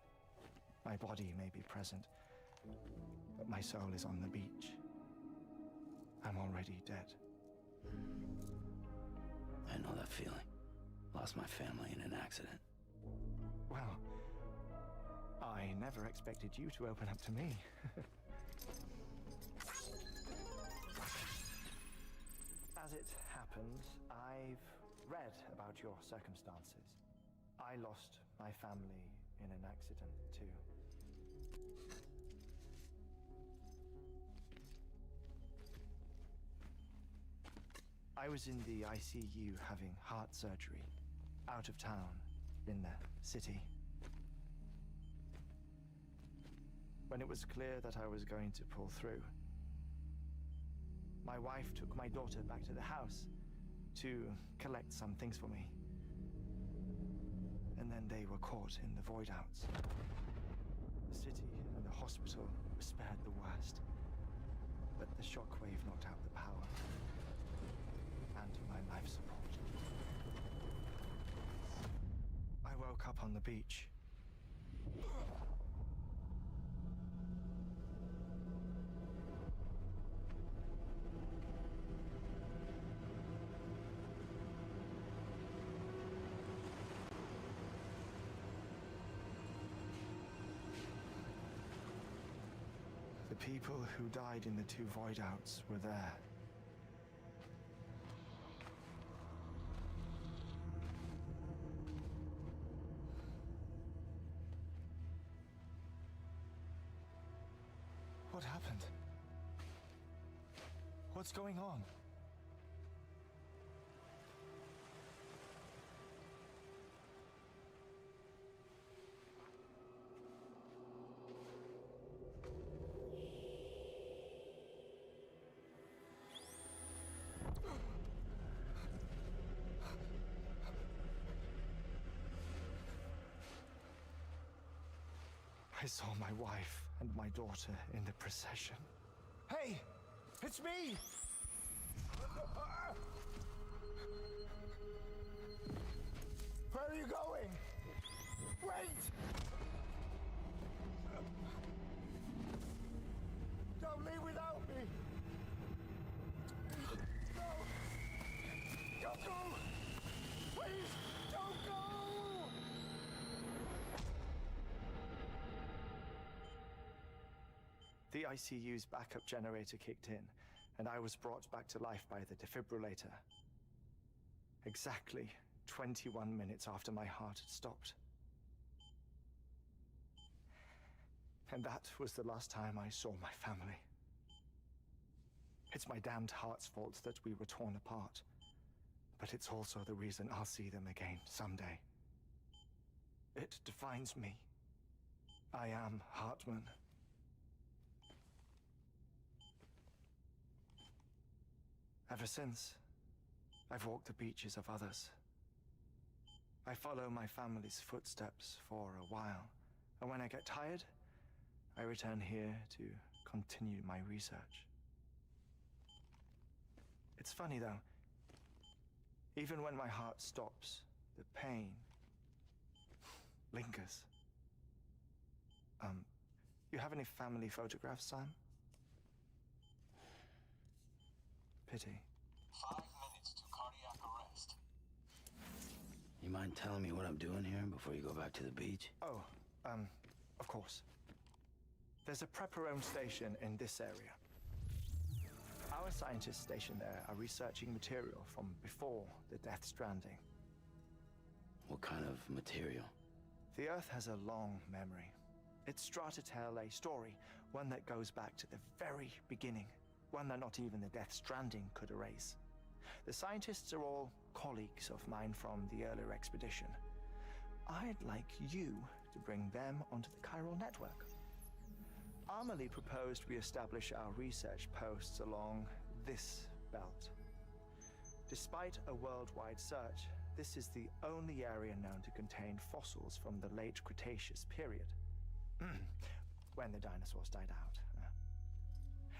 My body may be present, but my soul is on the beach. I'm already dead. I know that feeling. Lost my family in an accident. Well, I never expected you to open up to me. As it happens, I've read about your circumstances. I lost my family in an accident, too. I was in the ICU having heart surgery, out of town, in the city. When it was clear that I was going to pull through, my wife took my daughter back to the house to collect some things for me. And then they were caught in the void outs. The city and the hospital were spared the worst, but the shockwave knocked out the power and my life support. I woke up on the beach. The people who died in the two void outs were there. What happened? What's going on? I saw my wife and my daughter in the procession. Hey! It's me! Where are you going? Wait! Don't leave without me! No! Don't go! Please, don't go! The ICU's backup generator kicked in, and I was brought back to life by the defibrillator. Exactly 21 minutes after my heart had stopped. And that was the last time I saw my family. It's my damned heart's fault that we were torn apart, but it's also the reason I'll see them again someday. It defines me. I am Hartman. Ever since, I've walked the beaches of others. I follow my family's footsteps for a while, and when I get tired, I return here to continue my research. It's funny though, even when my heart stops, the pain lingers. You have any family photographs, Sam? Pity. 5 minutes to cardiac arrest. You mind telling me what I'm doing here before you go back to the beach? Oh, of course. There's a Prepperone station in this area. Our scientists stationed there are researching material from before the Death Stranding. What kind of material? The Earth has a long memory. It's trying to tell a story, one that goes back to the very beginning, one that not even the Death Stranding could erase. The scientists are all colleagues of mine from the earlier expedition. I'd like you to bring them onto the chiral network. Amelie proposed we establish our research posts along this belt. Despite a worldwide search, this is the only area known to contain fossils from the late Cretaceous period, when the dinosaurs died out.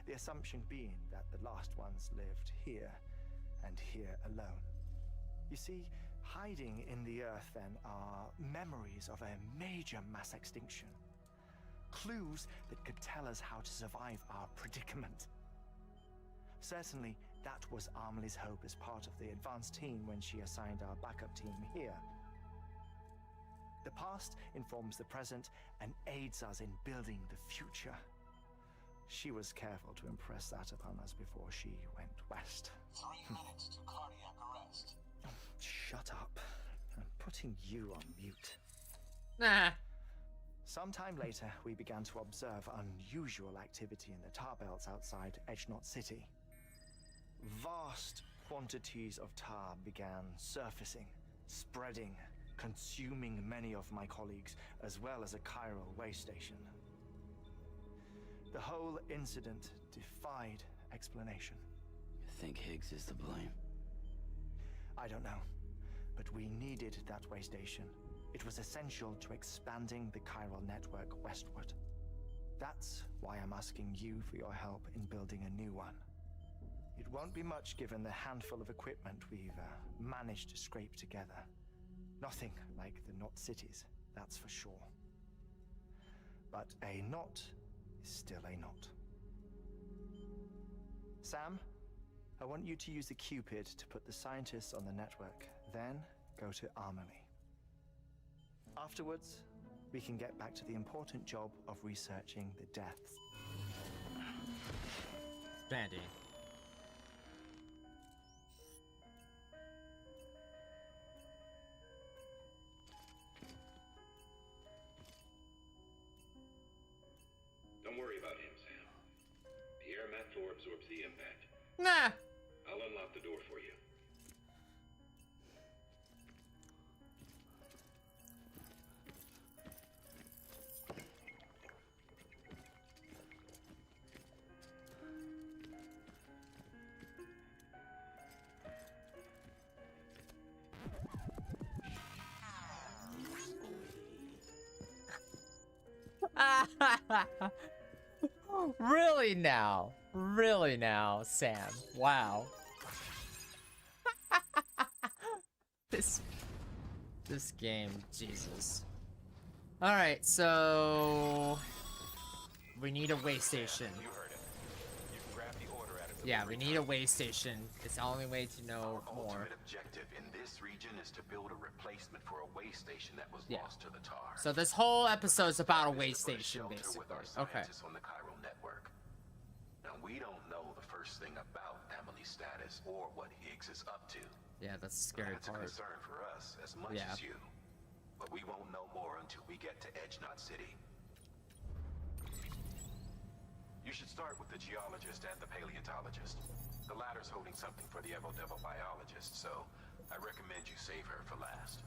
The assumption being that the last ones lived here and here alone. You see, hiding in the Earth then are memories of a major mass extinction. Clues that could tell us how to survive our predicament. Certainly, that was Amelie's hope as part of the advanced team when she assigned our backup team here. The past informs the present and aids us in building the future. She was careful to impress that upon us before she went west. 3 minutes to cardiac arrest. Shut up. I'm putting you on mute. Nah. Sometime later, we began to observe unusual activity in the tar belts outside Edgenot City. Vast quantities of tar began surfacing, spreading, consuming many of my colleagues, as well as a chiral way station. The whole incident defied explanation. You think Higgs is to blame? I don't know, but we needed that way station. It was essential to expanding the chiral network westward. That's why I'm asking you for your help in building a new one. It won't be much given the handful of equipment we've managed to scrape together. Nothing like the knot cities, that's for sure. But a knot is still a knot. Sam, I want you to use the Cupid to put the scientists on the network, then go to Amelie. Afterwards, we can get back to the important job of researching the deaths. Stranding. Don't worry about him, Sam. The air mat floor absorbs the impact. Nah. I'll unlock the door for you. Really now? Really now, Sam? Wow. This game, Jesus. Alright, so we need a way station. You heard it. You can grab the order out of the Yeah, we need a way station. It's the only way to know Our more. ultimate objective in this region is to build a replacement for a way station that was lost to the tar. So this whole episode's about a way Is to put station, shelter basically. with our Okay. scientists on the chiral network. Now we don't know the first thing about Amelie's status or what Higgs is up to. Yeah, that's the scary That's a part. concern for us as much Yeah. as you. But we won't know more until we get to Edgenot City. You should start with the geologist and the paleontologist. The latter's holding something for the Evo-Devo biologist, so I recommend you save her for last.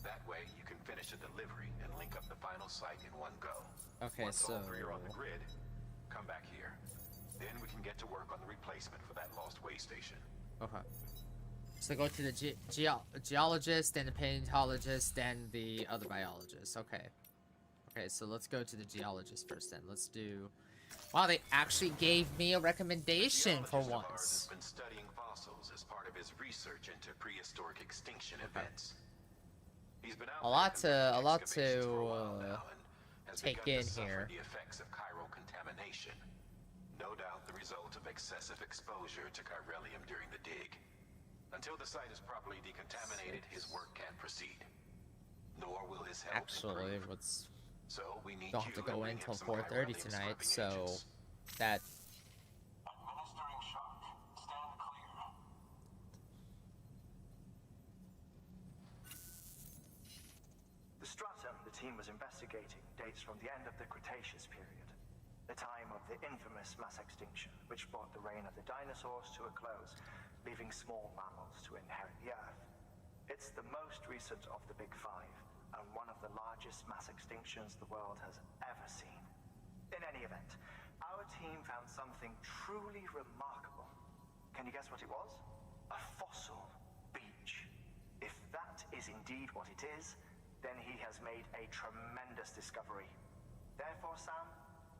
That way, you can finish the delivery and link up the final site in one go. Okay, Once so all three are on the grid, come back here. Then we can get to work on the replacement for that lost way station. okay. So go to the geologist, then the paleontologist, then the other biologist. Okay. Okay, so let's go to the geologist first then. Let's do... Wow, they actually gave me a recommendation for once. Has been studying fossils as part of his research into prehistoric extinction events. He's been out a lot to take in here. The effects of chiral contamination. No doubt the result of excessive exposure to chiralium during the dig. Until the site is properly decontaminated, his work can't proceed. Nor will his health Actually, improve. what's... So we need Don't have to go in until 4:30 tonight, so that... Administering shock. Stand clear. The stratum the team was investigating dates from the end of the Cretaceous period, the time of the infamous mass extinction, which brought the reign of the dinosaurs to a close, leaving small mammals to inherit the Earth. It's the most recent of the Big Five, and one of the largest mass extinctions the world has ever seen. In any event, our team found something truly remarkable. Can you guess what it was? A fossil beach. If that is indeed what it is, then he has made a tremendous discovery. Therefore, Sam,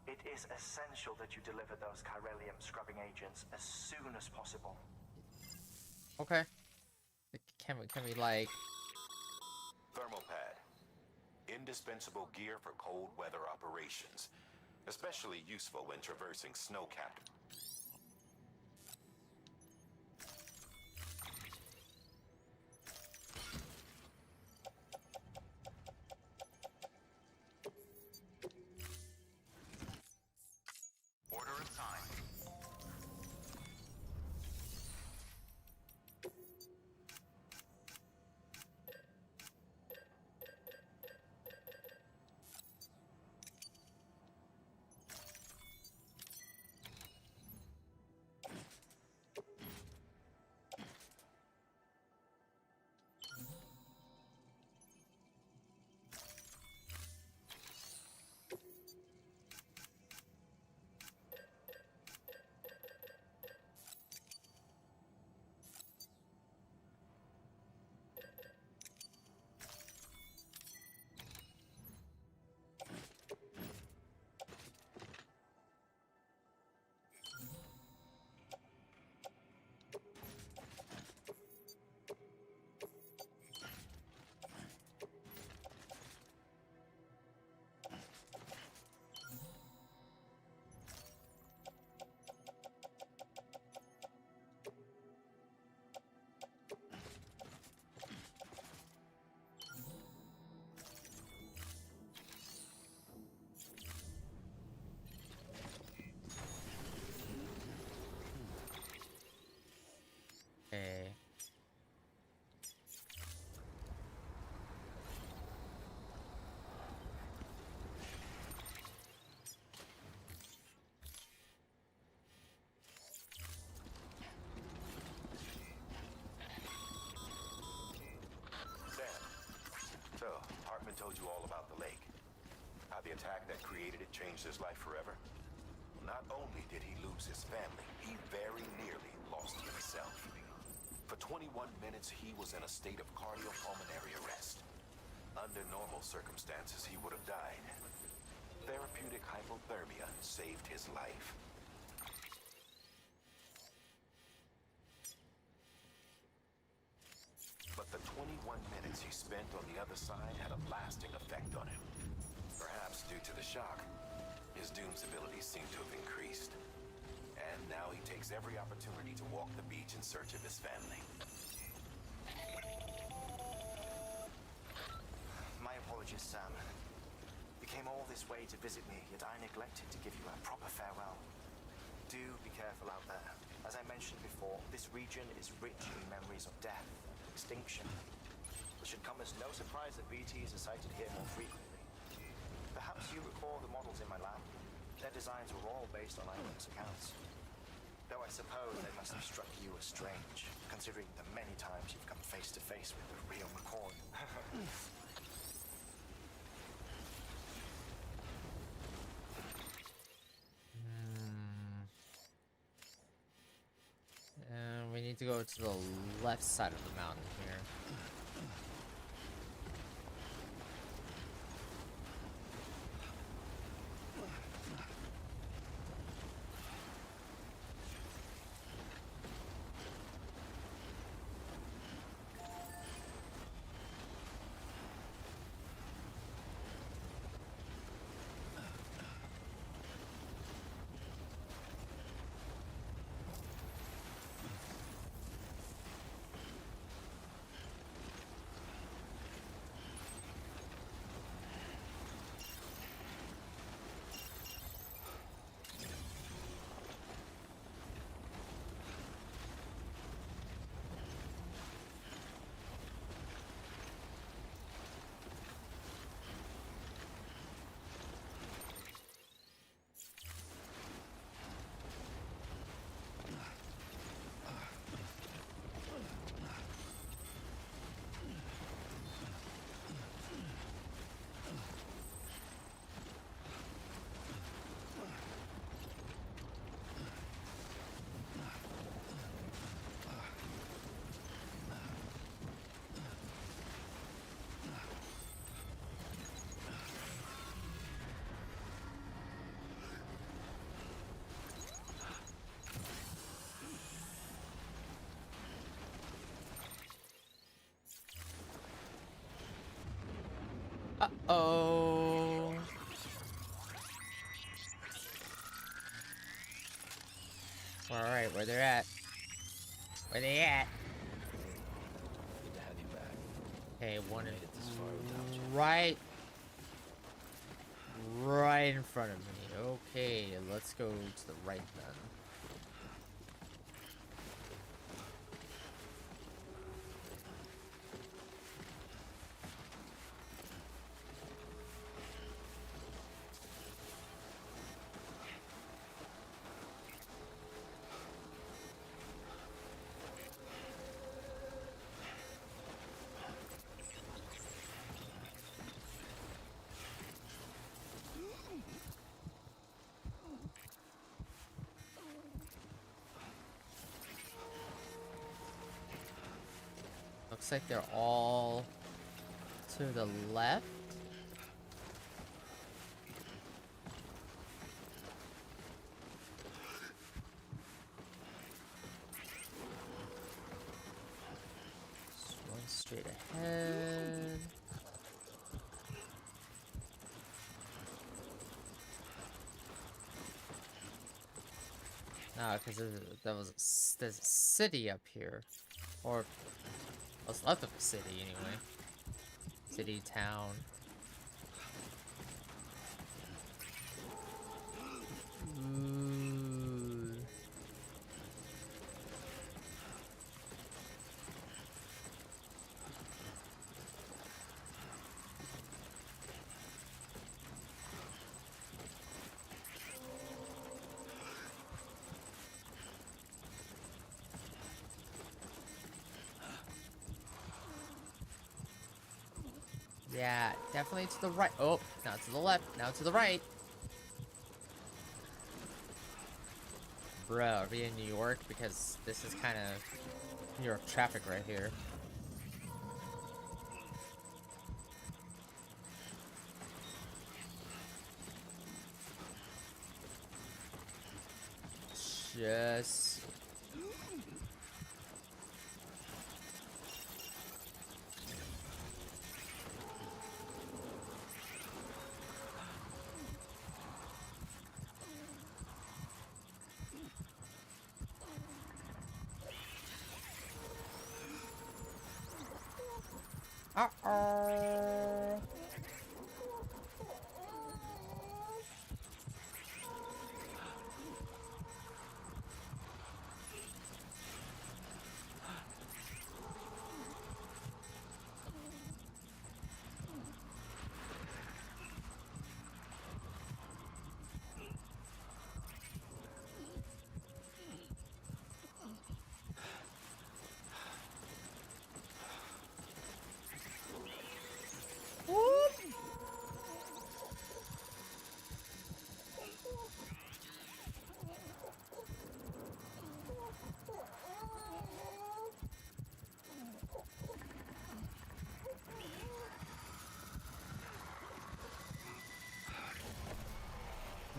it is essential that you deliver those chiralium scrubbing agents as soon as possible. Okay. Can we like... Thermal pad. Indispensable gear for cold weather operations. Especially useful when traversing snow-capped. Order assigned. Okay. Sam, so Hartman told you all about the lake. How the attack that created it changed his life forever. Not only did he lose his family, he very nearly lost himself. For 21 minutes, he was in a state of cardiopulmonary arrest. Under normal circumstances, he would have died. Therapeutic hypothermia saved his life. But the 21 minutes he spent on the other side had a lasting effect on him. Perhaps due to the shock, his Doom's abilities seem to have increased. And now he takes every opportunity to walk the beach in search of his family. My apologies, Sam. You came all this way to visit me, yet I neglected to give you a proper farewell. Do be careful out there. As I mentioned before, this region is rich in memories of death and extinction. It should come as no surprise that BTs are sighted here more frequently. Perhaps you recall the models in my lab. Their designs were all based on eyewitness accounts. Though I suppose they must have struck you as strange, considering the many times you've come face to face with the real McCoy. We need to go to the left side of the mountain here. Uh-oh. Alright, where they're at. Where they at? Good to have you back. Okay, one Made it this far without you. right in front of me. Okay, let's go to the right then. Looks like they're all to the left. Just one straight ahead. No, because there's a city up here, or what's left of the city anyway. City, town. Ooh. Yeah, definitely to the right. Oh, now to the left, now to the right. Bro, are we in New York? Because this is kind of New York traffic right here. Just... Uh-oh.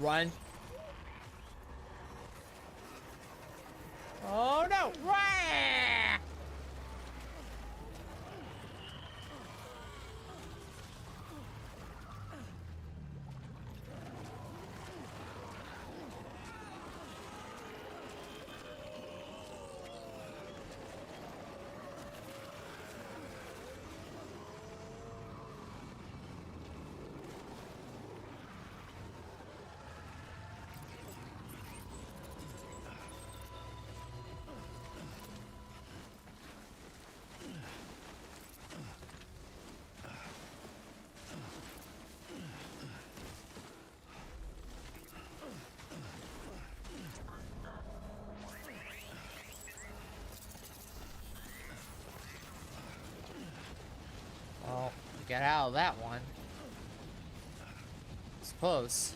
Run. Oh no! Run! Well, get out of that one. It's close.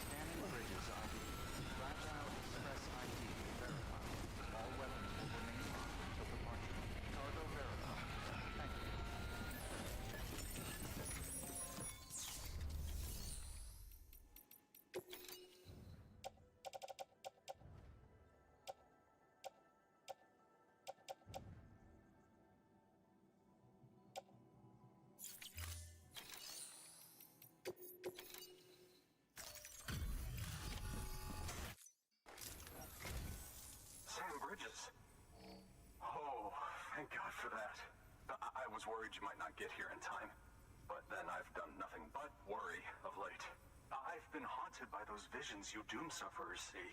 Scanning bridges ID. Fragile Express ID verified. All weapons will remain locked until departure. Cargo verified. Thank you. Sam Bridges. Oh, thank God for that. I was worried you might not get here in time. But then I've done nothing but worry of late. I've been haunted by those visions you doom sufferers see.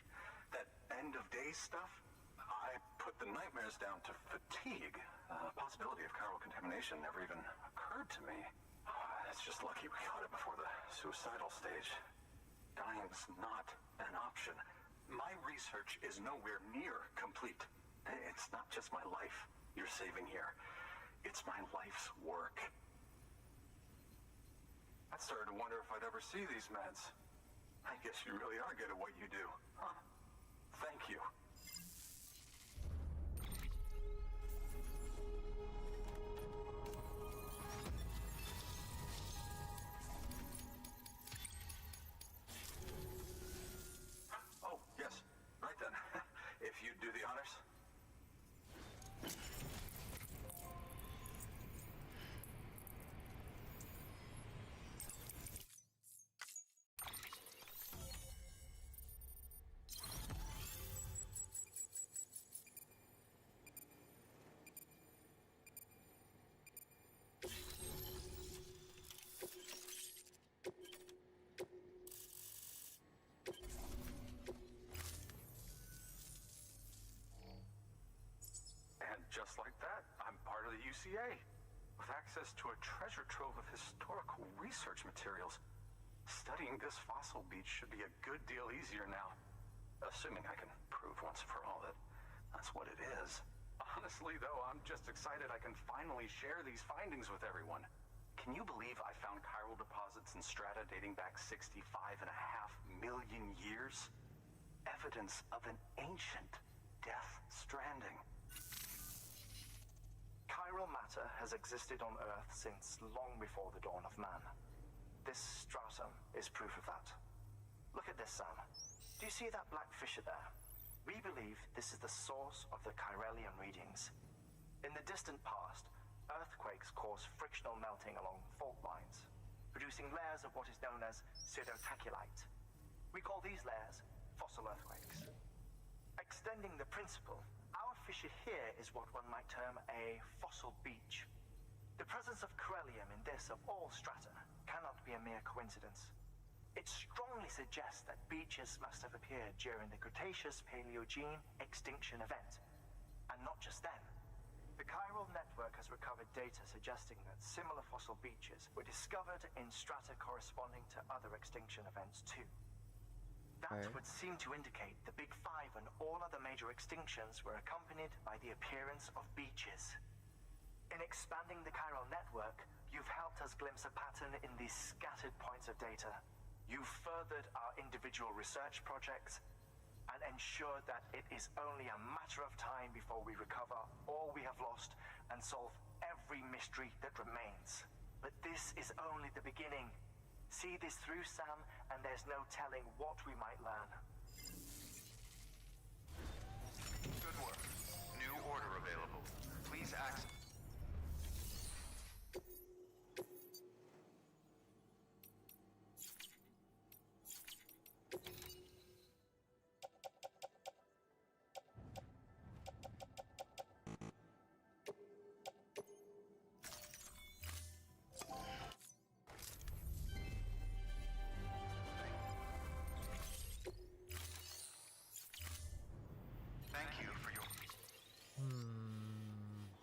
That end of days stuff. I put the nightmares down to fatigue. Possibility of chiral contamination never even occurred to me. It's just lucky we caught it before the suicidal stage. Dying's not an option. My research is nowhere near complete. It's not just my life you're saving here. It's my life's work. I started to wonder if I'd ever see these meds. I guess you really are good at what you do. Huh. Thank you. Oh, yes. Right then. If you'd do the honors. Just like that, I'm part of the UCA, with access to a treasure trove of historical research materials. Studying this fossil beach should be a good deal easier now. Assuming I can prove once for all that that's what it is. Honestly, though, I'm just excited I can finally share these findings with everyone. Can you believe I found chiral deposits in strata dating back 65.5 million years? Evidence of an ancient death stranding. Chiral matter has existed on Earth since long before the dawn of man. This stratum is proof of that. Look at this, Sam. Do you see that black fissure there? We believe this is the source of the chiralium readings. In the distant past, earthquakes cause frictional melting along fault lines, producing layers of what is known as pseudotaculite. We call these layers fossil earthquakes. Extending the principle, our fissure here is what one might term a fossil beach. The presence of chiralium in this of all strata cannot be a mere coincidence. It strongly suggests that beaches must have appeared during the Cretaceous-Paleogene extinction event. And not just then. The chiral network has recovered data suggesting that similar fossil beaches were discovered in strata corresponding to other extinction events too. That would seem to indicate the Big Five and all other major extinctions were accompanied by the appearance of beaches. In expanding the chiral network, you've helped us glimpse a pattern in these scattered points of data. You've furthered our individual research projects and ensured that it is only a matter of time before we recover all we have lost and solve every mystery that remains. But this is only the beginning. See this through, Sam, and there's no telling what we might learn. Good work. New order available. Please access.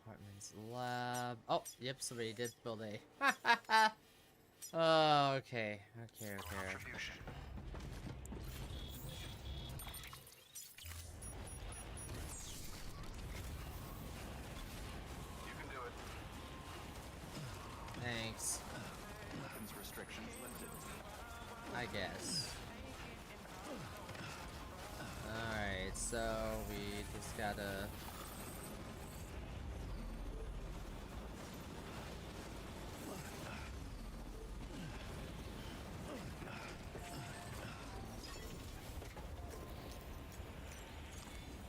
Hartman's lab. Oh, yep, somebody did build a. Oh, okay. Contribution. You can do it. Thanks. Weapons restrictions lifted. I guess. Alright, so we just gotta...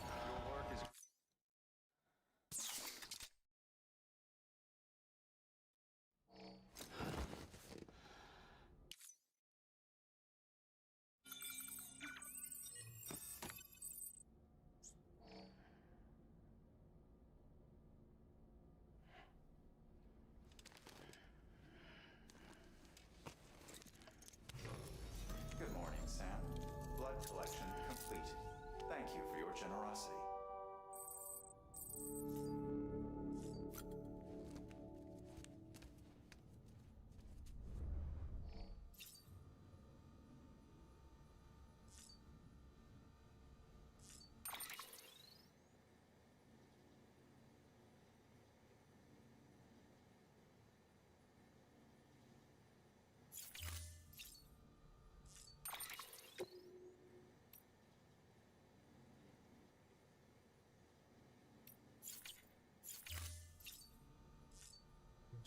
Your work is... Good morning, Sam. Blood collection complete. Thank you for your generosity.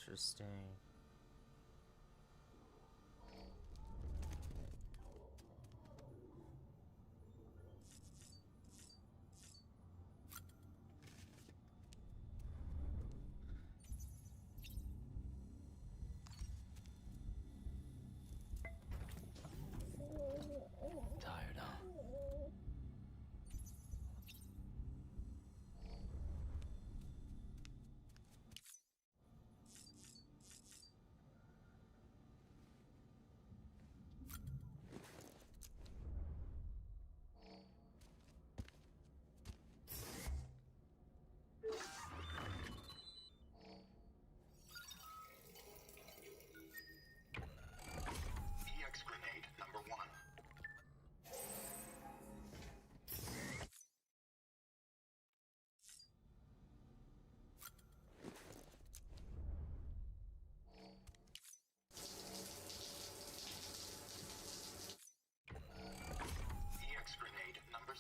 Interesting. Tired, huh?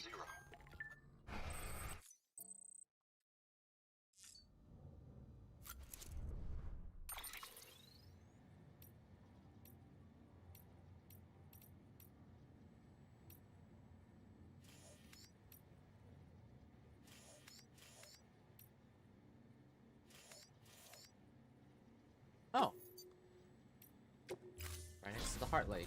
0. Oh. Right next to the Heart Lake.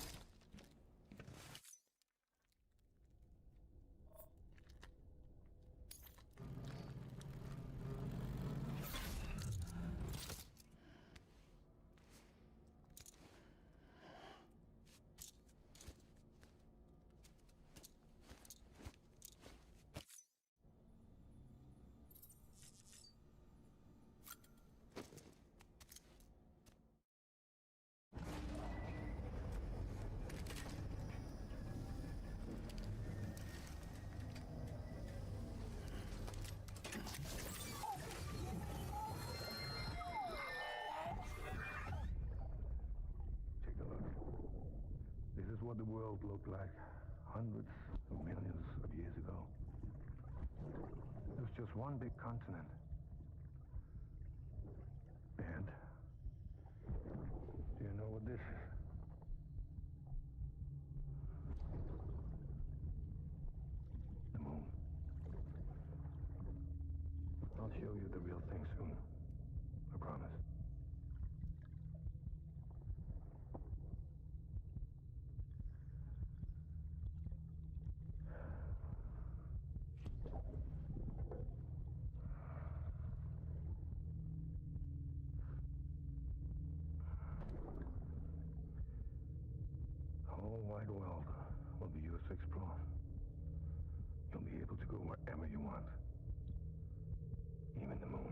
Take a look. This is what the world looked like hundreds of millions of years ago. It was just one big continent. And do you know what this is? The moon. I'll show you the real thing soon. I promise. The whole wide world will be yours to explore. You'll be able to go wherever you want. Even the moon.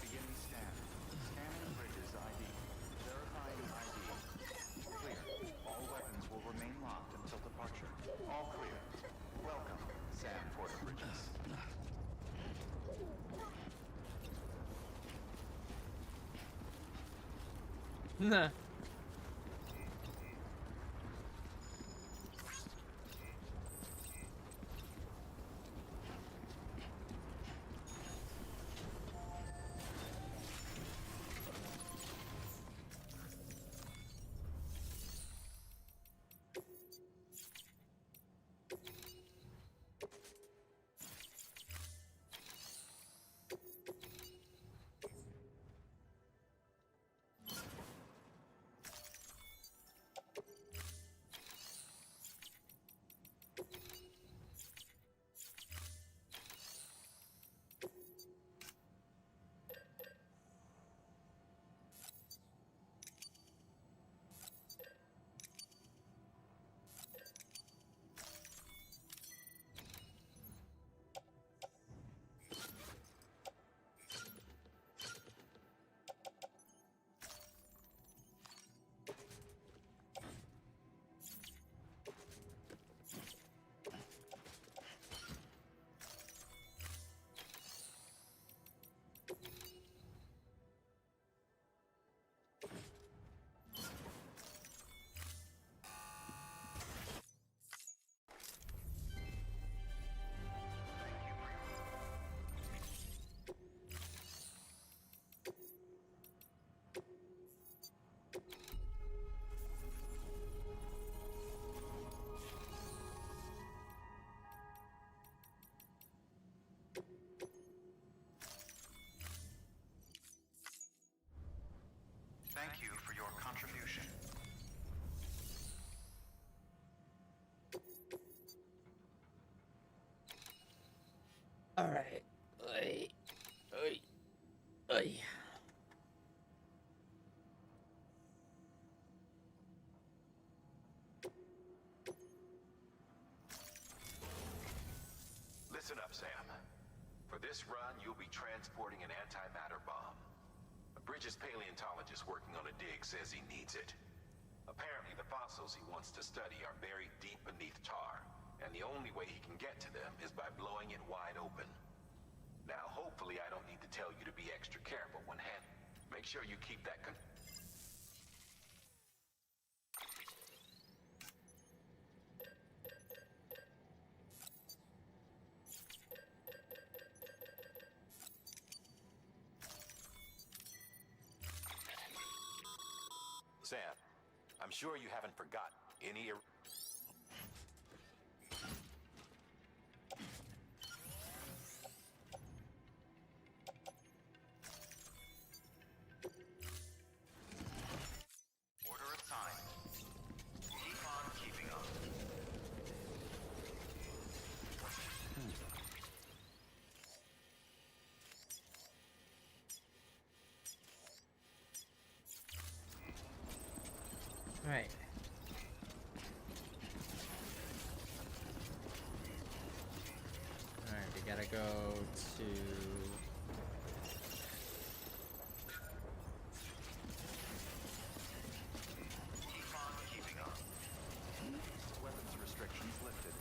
Beginning scan. Scanning bridges ID. Verifying ID. Clear. All weapons will remain locked until departure. All clear. Welcome, Sam Porter Bridges. Nah. Thank you for your contribution. All right. Oy. Oy. Oy. Listen up, Sam. For this run, you'll be transporting an antimatter bomb. A Bridges paleontologist working on a dig says he needs it. Apparently, the fossils he wants to study are buried deep beneath tar, and the only way he can get to them is by blowing it wide open. Now, hopefully, I don't need to tell you to be extra careful when Make sure you keep that Sam, I'm sure you haven't forgotten any... Order assigned. Keep on keeping up. Right. Alright, we gotta go to... Keep on keeping up. Weapons restrictions lifted.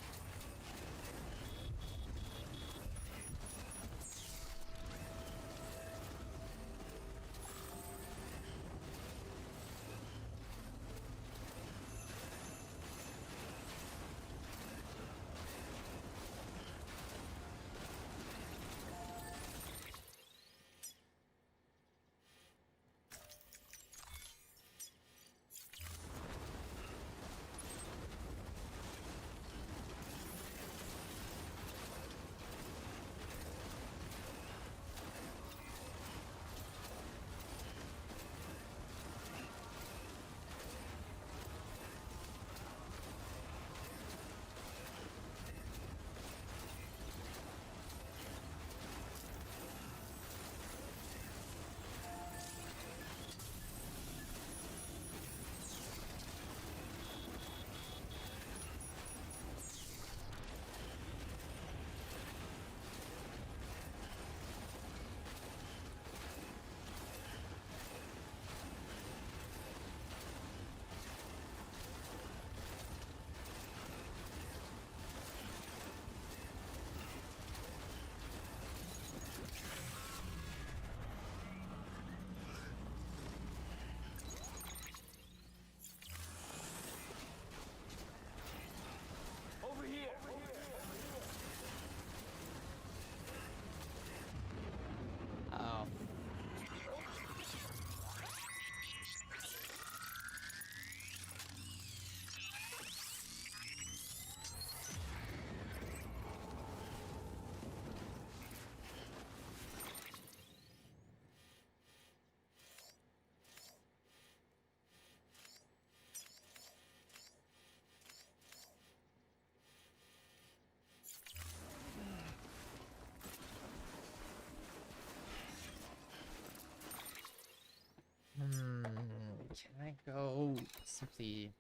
Oh. Can I go simply?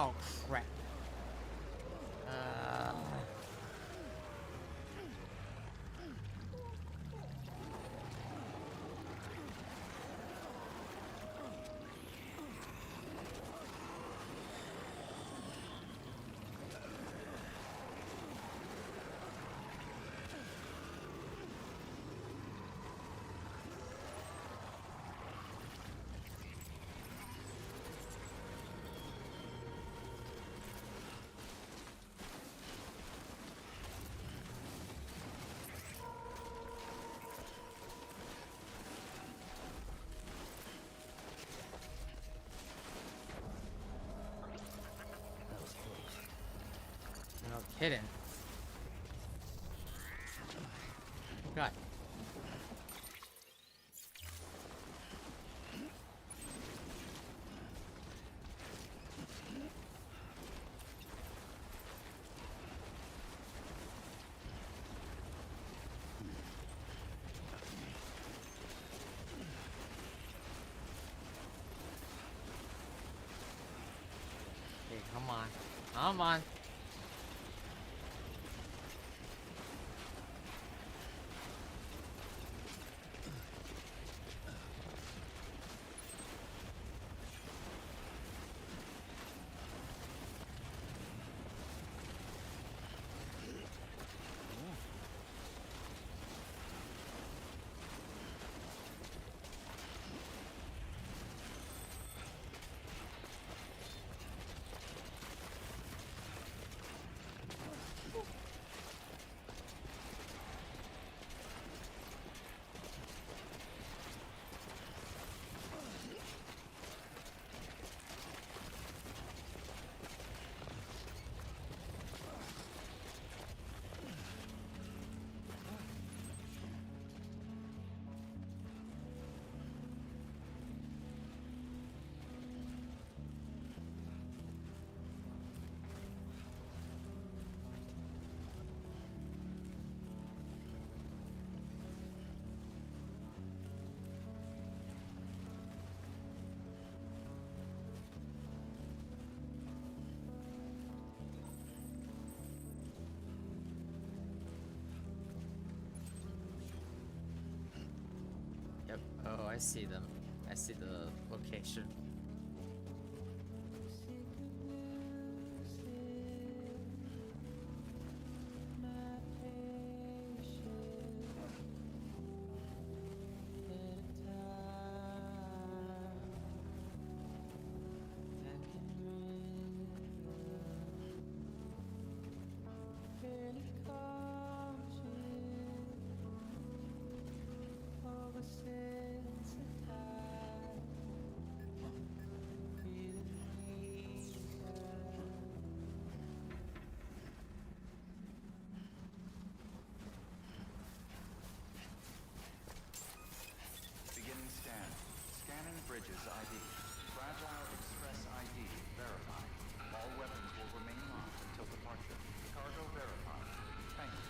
Oh, crap. No kidding. God. Hey, come on. Come on. Yep. Oh, I see them. I see the location. Beginning scan. Scanning bridges ID. Fragile Express ID verified. All weapons will remain locked until departure. Cargo verified. Thank you.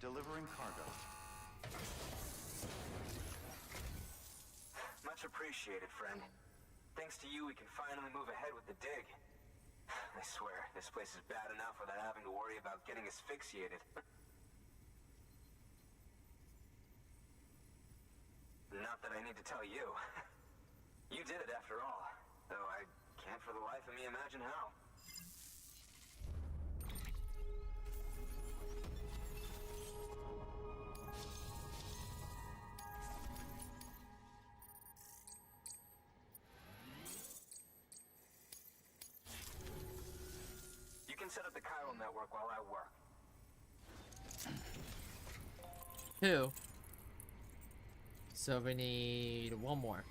Delivering cargo. Much appreciated, friend. Thanks to you, we can finally move ahead with the dig. I swear, this place is bad enough without having to worry about getting asphyxiated. Not that I need to tell you. You did it after all. Though I can't for the life of me imagine how. You can set up the chiral network while I work. Two. So we need one more.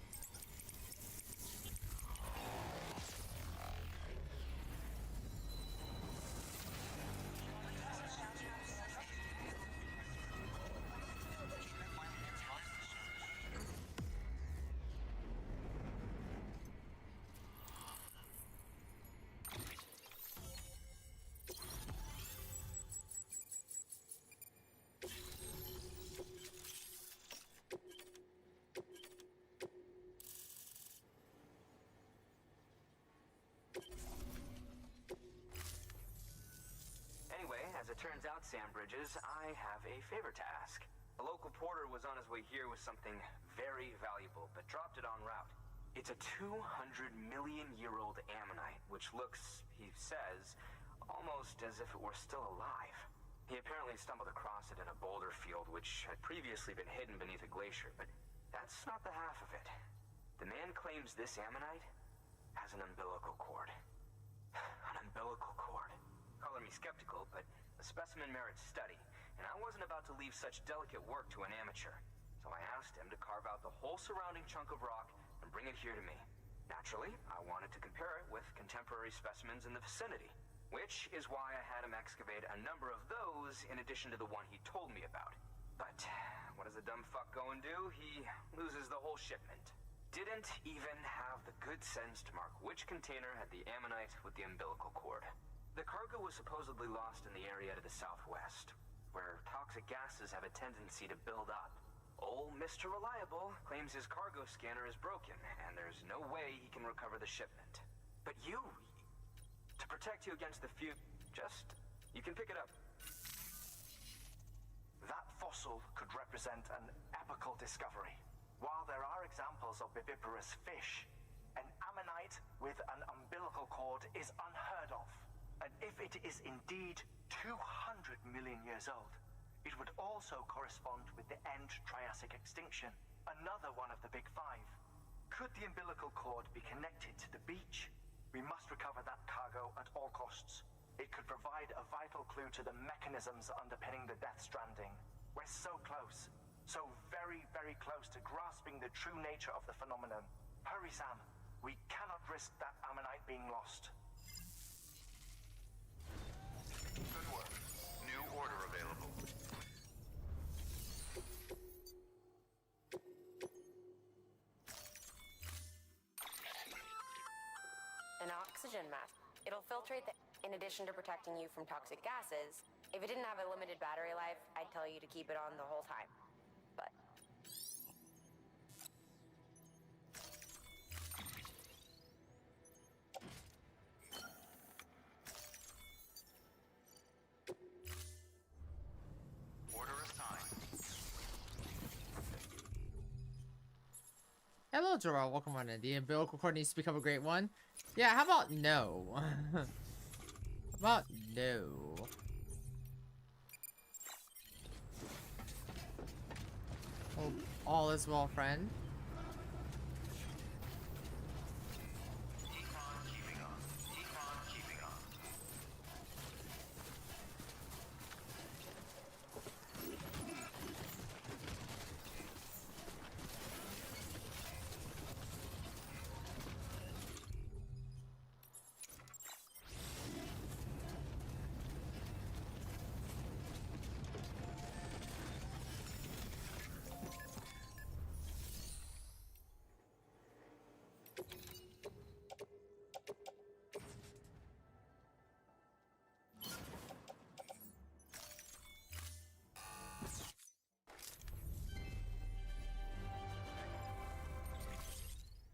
Sam Bridges, I have a favor to ask. A local porter was on his way here with something very valuable, but dropped it en route. It's a 200-million-year-old ammonite, which looks, he says, almost as if it were still alive. He apparently stumbled across it in a boulder field, which had previously been hidden beneath a glacier, but that's not the half of it. The man claims this ammonite has an umbilical cord. An umbilical cord. Color me skeptical, but the specimen merits study, and I wasn't about to leave such delicate work to an amateur. So I asked him to carve out the whole surrounding chunk of rock and bring it here to me. Naturally, I wanted to compare it with contemporary specimens in the vicinity, which is why I had him excavate a number of those in addition to the one he told me about. But what does the dumb fuck go and do? He loses the whole shipment. Didn't even have the good sense to mark which container had the ammonite with the umbilical cord. The cargo was supposedly lost in the area to the southwest, where toxic gases have a tendency to build up. Old Mr. Reliable claims his cargo scanner is broken, and there's no way he can recover the shipment. But you, to protect you against the you can pick it up. That fossil could represent an epical discovery. While there are examples of viviparous fish, an ammonite with an umbilical cord is unheard of. And if it is indeed 200 million years old, it would also correspond with the end Triassic extinction, another one of the big five. Could the umbilical cord be connected to the beach? We must recover that cargo at all costs. It could provide a vital clue to the mechanisms underpinning the Death Stranding. We're so close. So very, very close to grasping the true nature of the phenomenon. Hurry, Sam. We cannot risk that ammonite being lost. Good work. New order available. An oxygen mask. It'll filtrate in addition to protecting you from toxic gases. If it didn't have a limited battery life, I'd tell you to keep it on the whole time. But Order assigned. Hello, Joel. Welcome on in. The umbilical cord needs to become a great one. Yeah, how about no? How about no? Hope all is well, friend.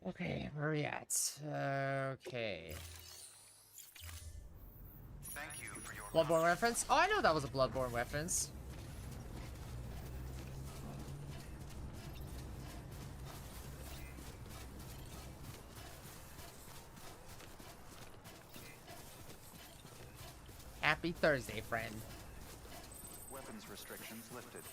Okay, where are we at? Okay. Thank you for your Bloodborne reference? Oh, I know that was a Bloodborne reference. Happy Thursday, friend. weapons restrictions lifted.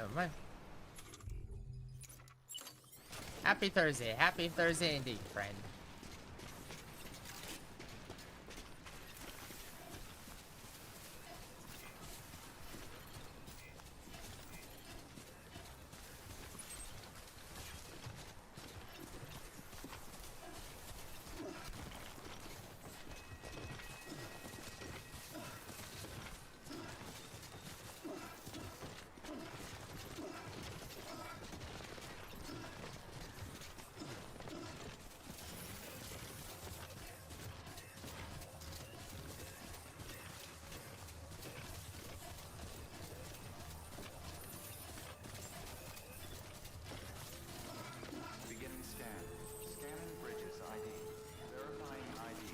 Never mind. Happy Thursday. Happy Thursday indeed, friend. Beginning scan. Scanning bridges ID. Verifying ID.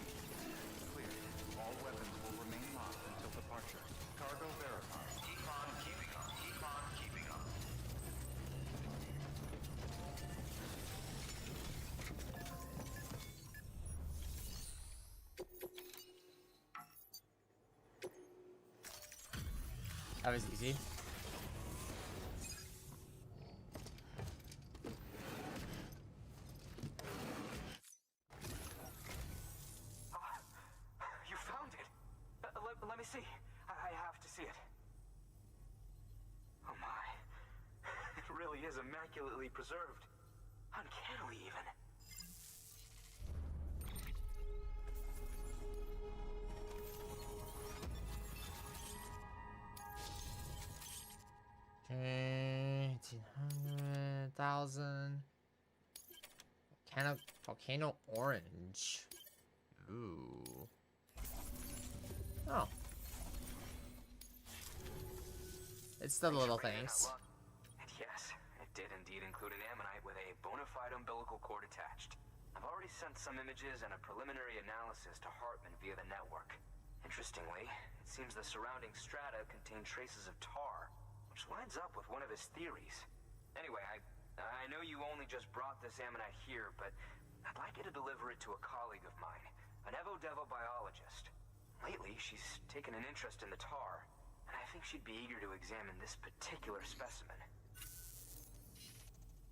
Clear. All weapons will remain locked until departure. Cargo verified. Keep on keeping on. Keep on keeping on. That was easy. You found it. Let me see. I have to see it. Oh my. It really is immaculately preserved. Uncannily even. Okay, 1800, 1000. Volcano orange. Ooh. Oh. It's the little things. And yes, it did indeed include an ammonite with a bona fide umbilical cord attached. I've already sent some images and a preliminary analysis to Hartman via the network. Interestingly, it seems the surrounding strata contain traces of tar, which lines up with one of his theories. Anyway, I know you only just brought this ammonite here, but I'd like you to deliver it to a colleague of mine, an Evo-Devo biologist. Lately, she's taken an interest in the tar, and I think she'd be eager to examine this particular specimen.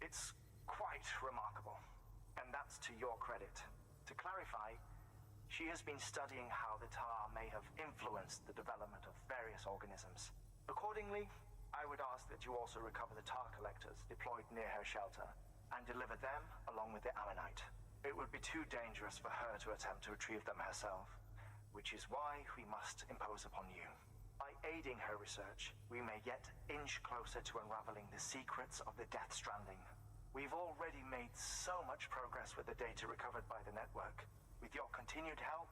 It's quite remarkable, and that's to your credit. To clarify, she has been studying how the tar may have influenced the development of various organisms. Accordingly, I would ask that you also recover the tar collectors deployed near her shelter and deliver them along with the ammonite. It would be too dangerous for her to attempt to retrieve them herself, which is why we must impose upon you. By aiding her research, we may yet inch closer to unraveling the secrets of the Death Stranding. We've already made so much progress with the data recovered by the network. With your continued help,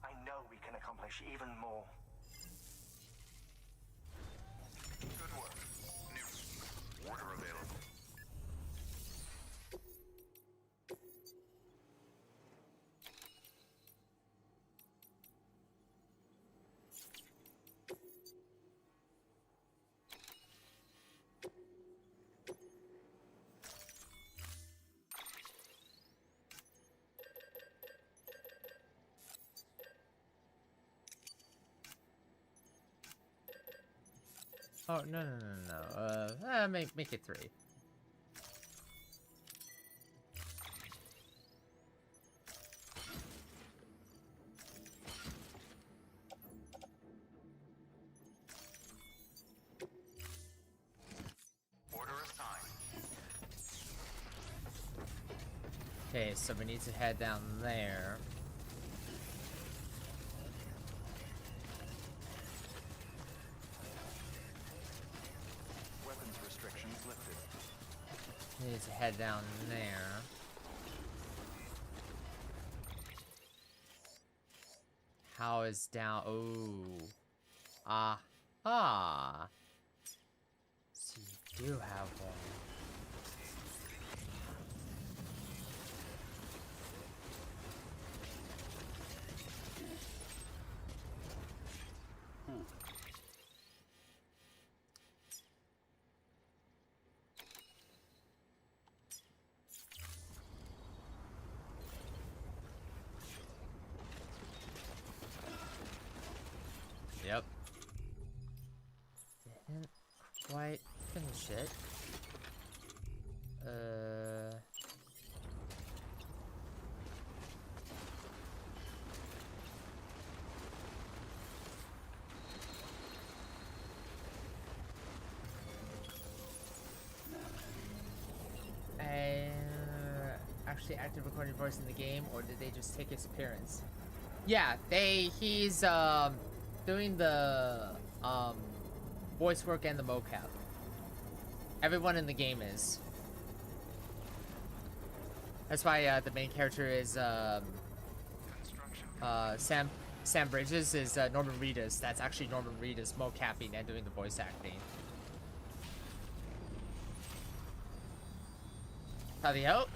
I know we can accomplish even more. Good work. New. Order available. Oh, no. Make it 3. Order assigned. Okay, so we need to head down there. Weapons restrictions lifted. We need to head down there. How is down? Oh. Aha. So you do have one. Yep. Didn't quite equipping his shit. Actually active recording voice in the game, or did they just take his appearance? Yeah, he's doing the voice work and the mocap. Everyone in the game is. That's why the main character is Sam Bridges is Norman Reedus. That's actually Norman Reedus mocapping and doing the voice acting. Howdy ho.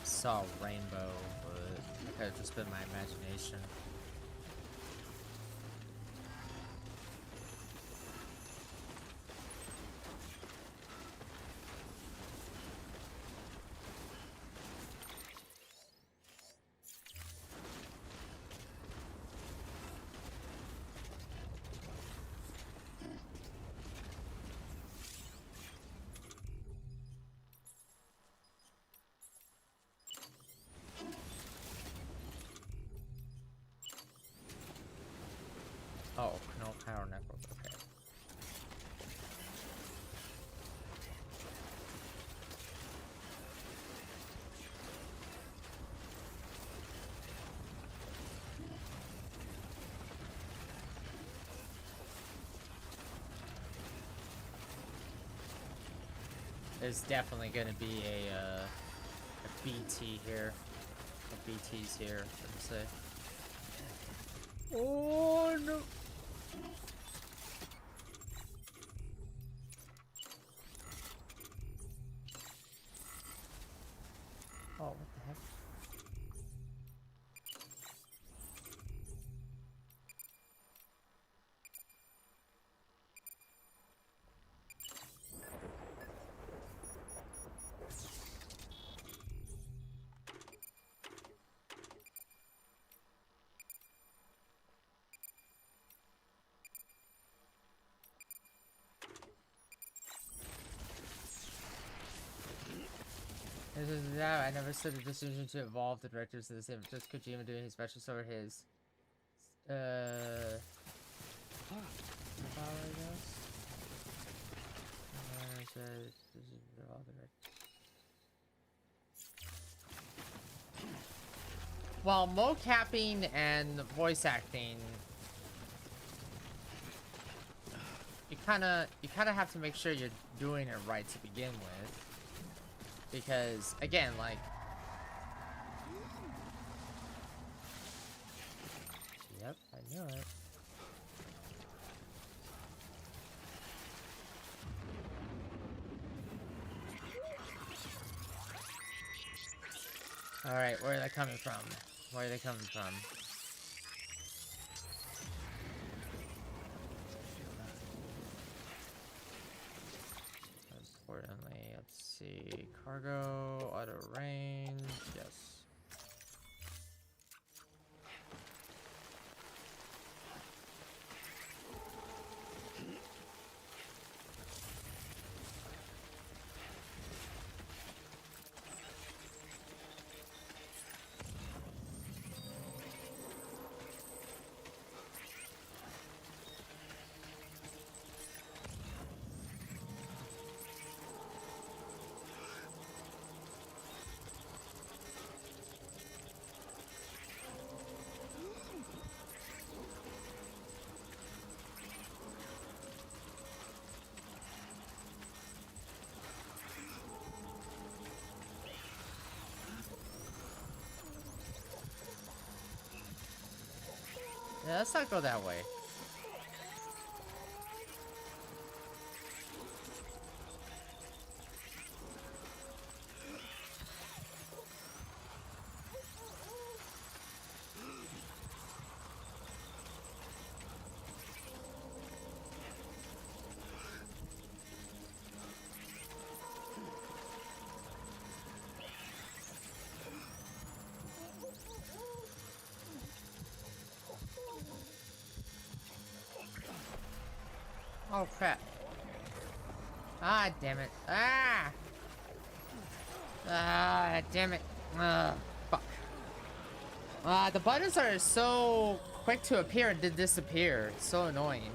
Saw a rainbow, but it could have just been my imagination. Oh, no power network, okay. There's definitely gonna be a BT here. A BT's here, let's say. Oh no! Oh, what the heck? I never said the decision to involve the directors of the same, just Kojima doing his specials over his Well, mocapping and voice acting, you kind of have to make sure you're doing it right to begin with. Because, again, like... Yep, I knew it. Alright, where are they coming from? Where are they coming from? Importantly, let's see. Cargo, auto range, yes. let's not go that way. Oh crap. Ah, damn it. Ah! Ah, damn it. Fuck. The buttons are so quick to appear and then disappear. It's so annoying.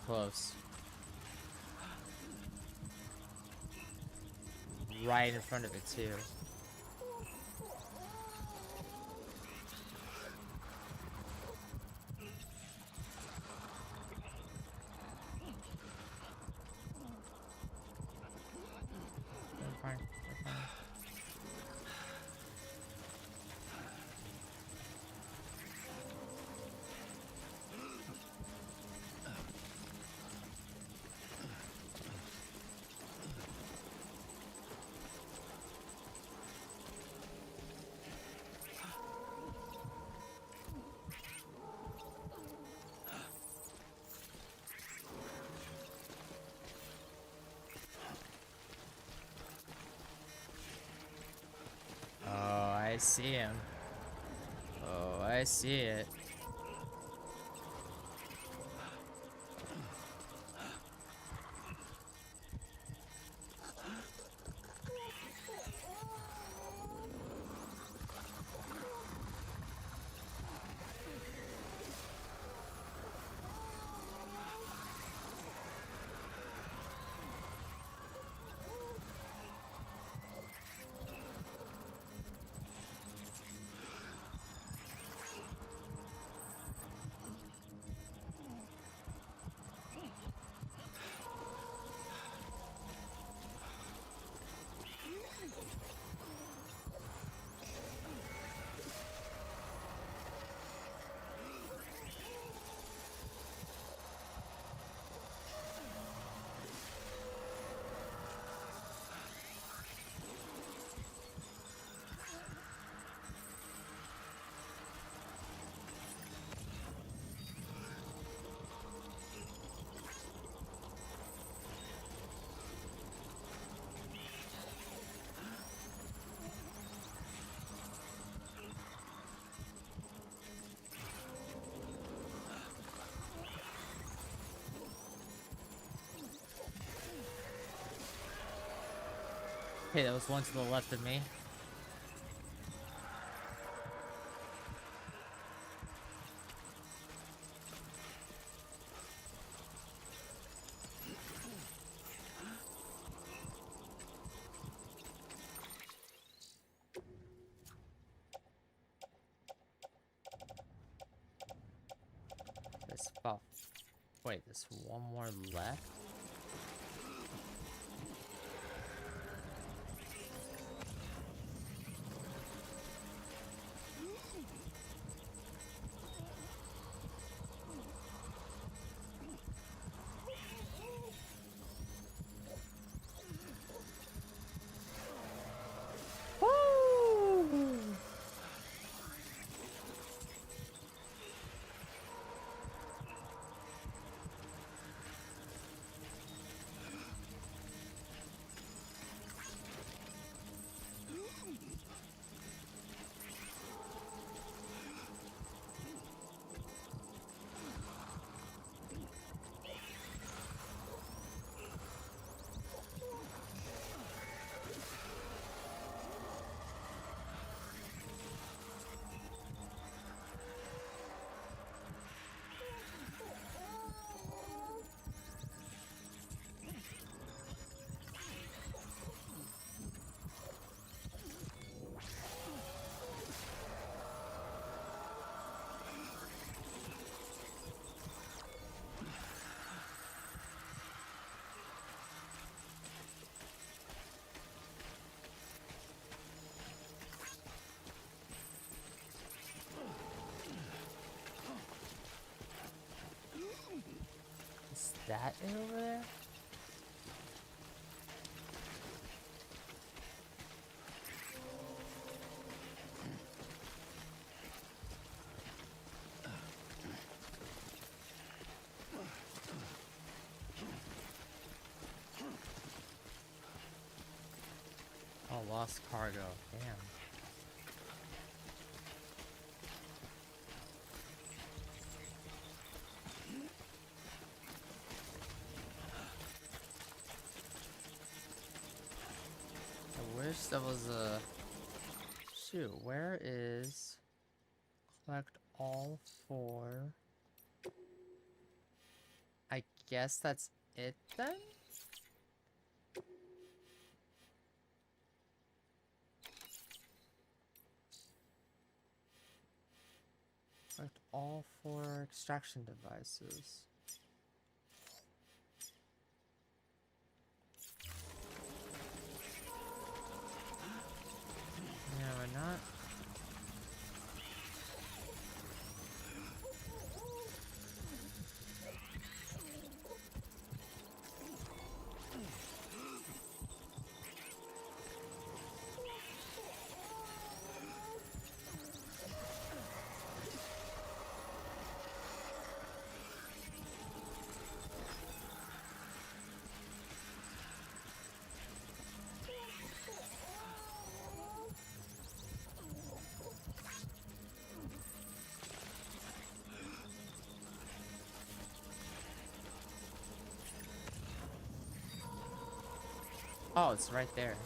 Close. Right in front of it too. Fine. I see him. Oh, I see it. Okay, that was one to the left of me. There's about... Wait, there's one more left? Woo! that it over there? Oh, lost cargo. Damn. I wish there was a... Shoot, where is... Collect all 4... I guess that's it then? Collect all 4 extraction devices. Yeah, we're not. Oh, it's right there.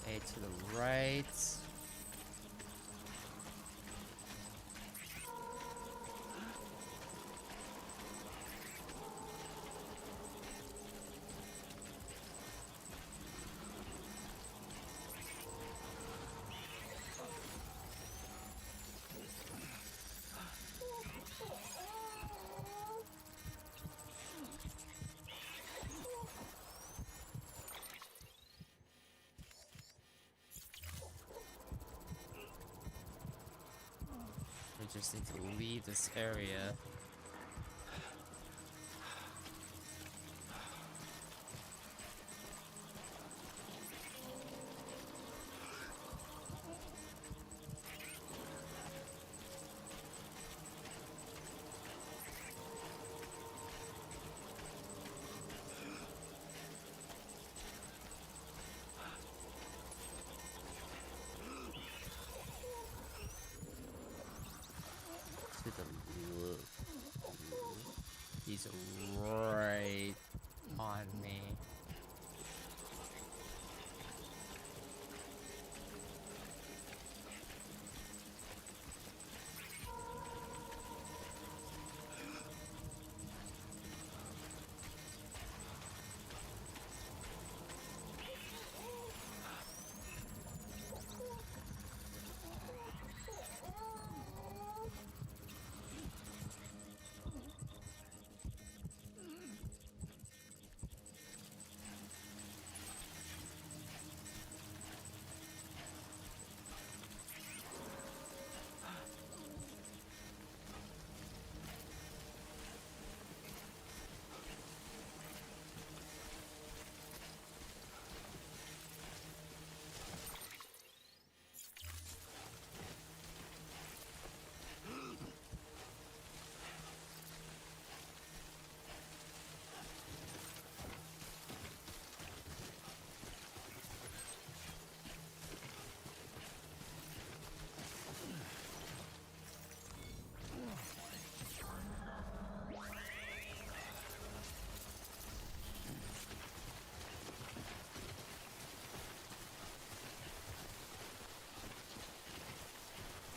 A to the right. We just need to leave this area. To the left. He's right on me.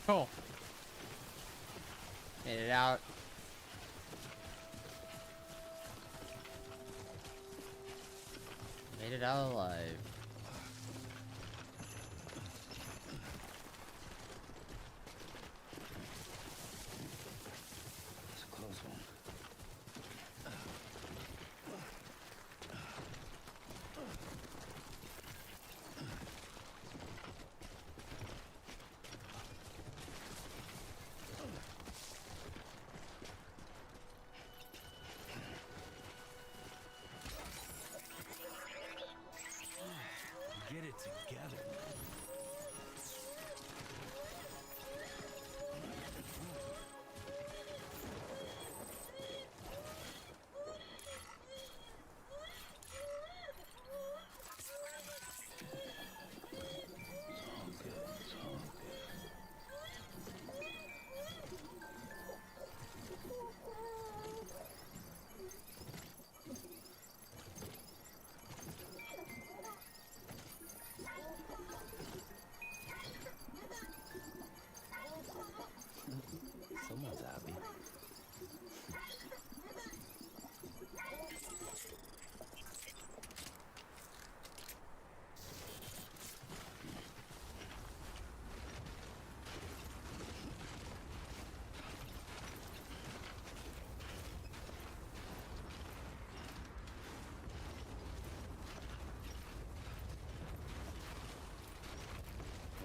Cool. Made it out. Made it out alive. Get it together. Someone's happy.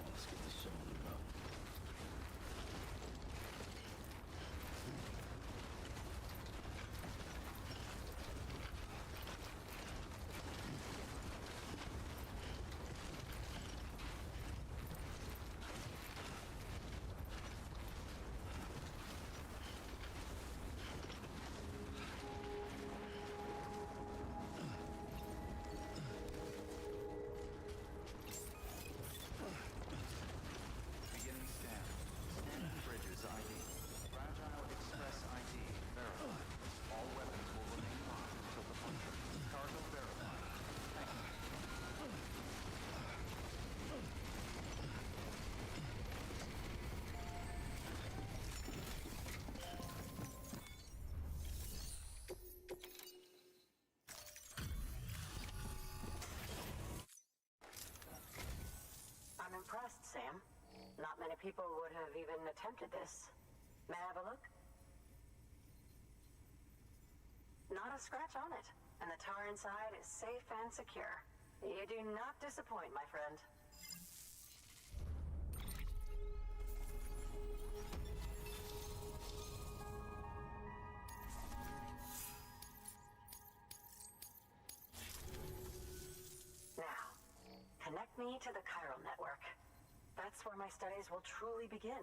Let's get this show on the road. Beginning scan. Stranding bridges ID. Fragile Express ID verified. All weapons will remain locked until departure. Cargo verified. Thank you. I'm impressed, Sam. Not many people would have even attempted this. May I have a look? Not a scratch on it, and the tar inside is safe and secure. You do not disappoint, my friend. Now, connect me to the chiral network. That's where my studies will truly begin.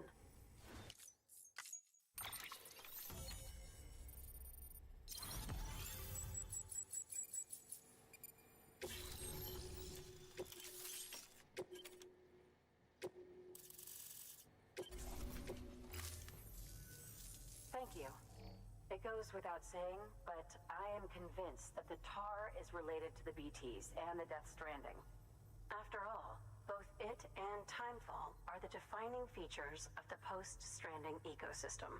Thank you. It goes without saying, but I am convinced that the tar is related to the BTs and the Death Stranding. After all, both it and Timefall are the defining features of the post-Stranding ecosystem.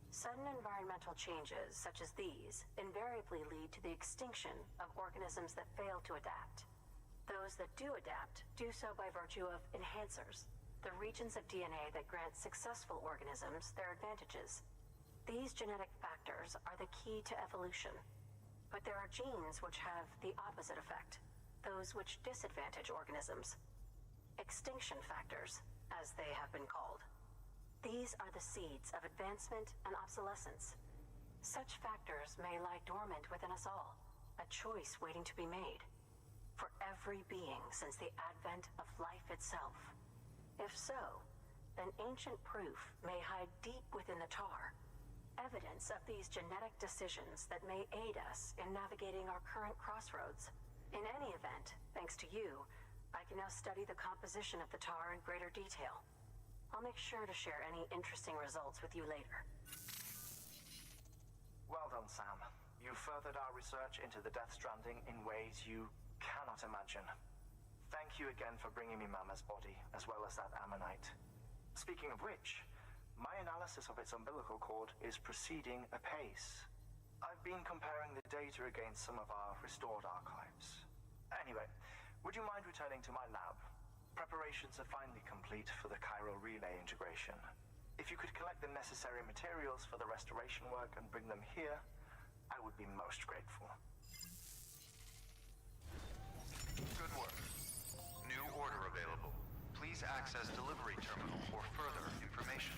Sudden environmental changes such as these invariably lead to the extinction of organisms that fail to adapt. Those that do adapt do so by virtue of enhancers, the regions of DNA that grant successful organisms their advantages. These genetic factors are the key to evolution. But there are genes which have the opposite effect, those which disadvantage organisms. Extinction factors, as they have been called. These are the seeds of advancement and obsolescence. Such factors may lie dormant within us all, a choice waiting to be made. For every being since the advent of life itself. If so, then ancient proof may hide deep within the tar. Evidence of these genetic decisions that may aid us in navigating our current crossroads. In any event, thanks to you, I can now study the composition of the tar in greater detail. I'll make sure to share any interesting results with you later. Well done, Sam. You furthered our research into the Death Stranding in ways you cannot imagine. Thank you again for bringing me Mama's body, as well as that ammonite. Speaking of which, my analysis of its umbilical cord is proceeding apace. I've been comparing the data against some of our restored archives. Anyway, would you mind returning to my lab? Preparations are finally complete for the chiral relay integration. If you could collect the necessary materials for the restoration work and bring them here, I would be most grateful. Good work. New order available. Please access delivery terminal for further information.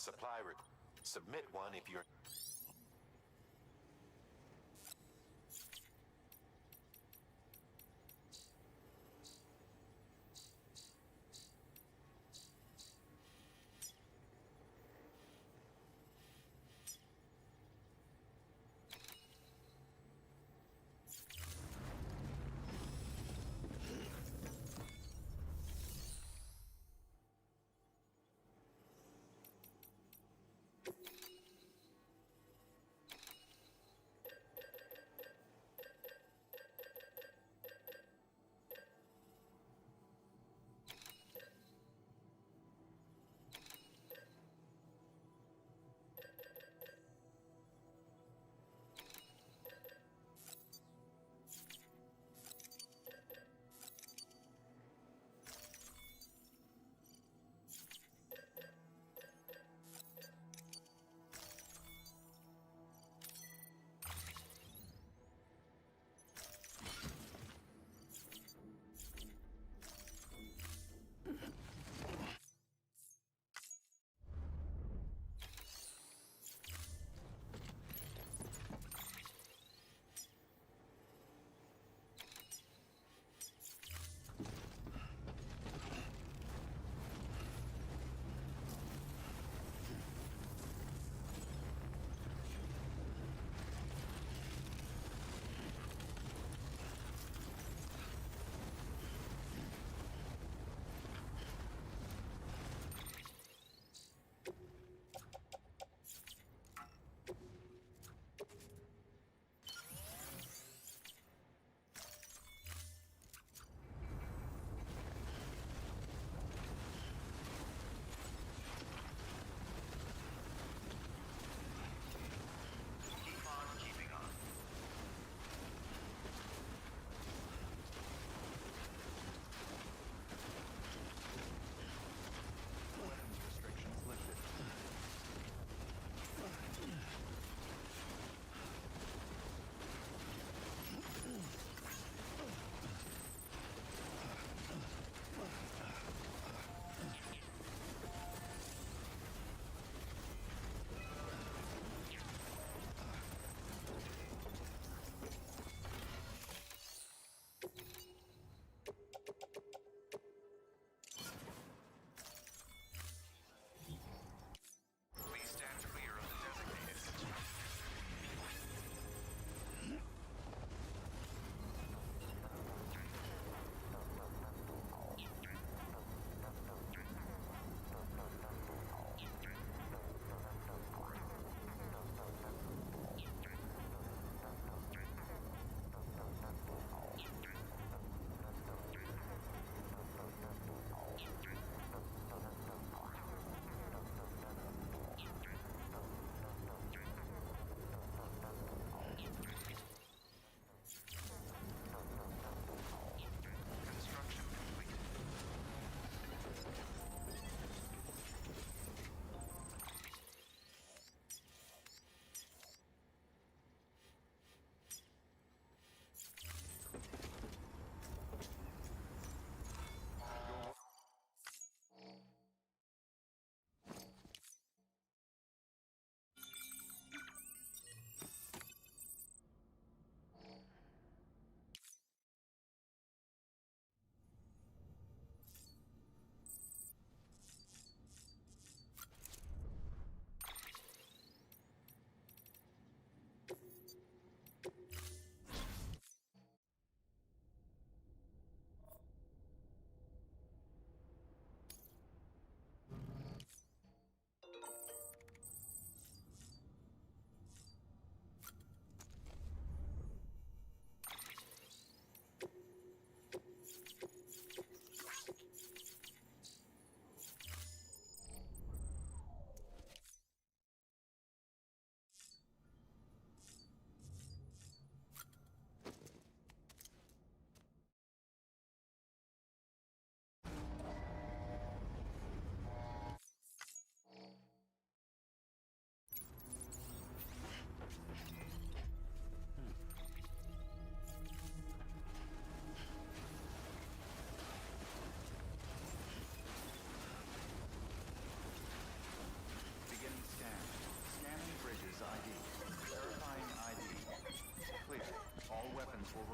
supply submit one if you're...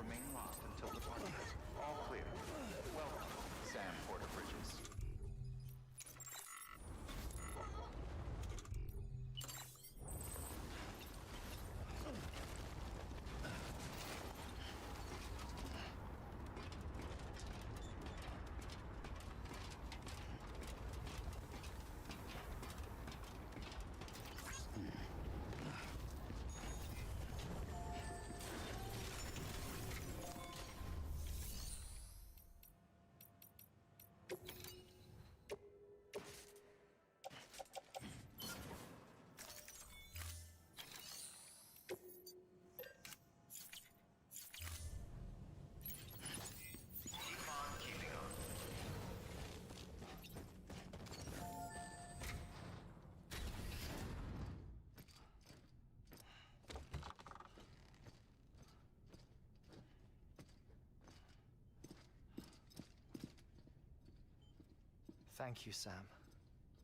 will remain locked until departure. All clear. Welcome, Sam Porter Bridges. Thank you, Sam.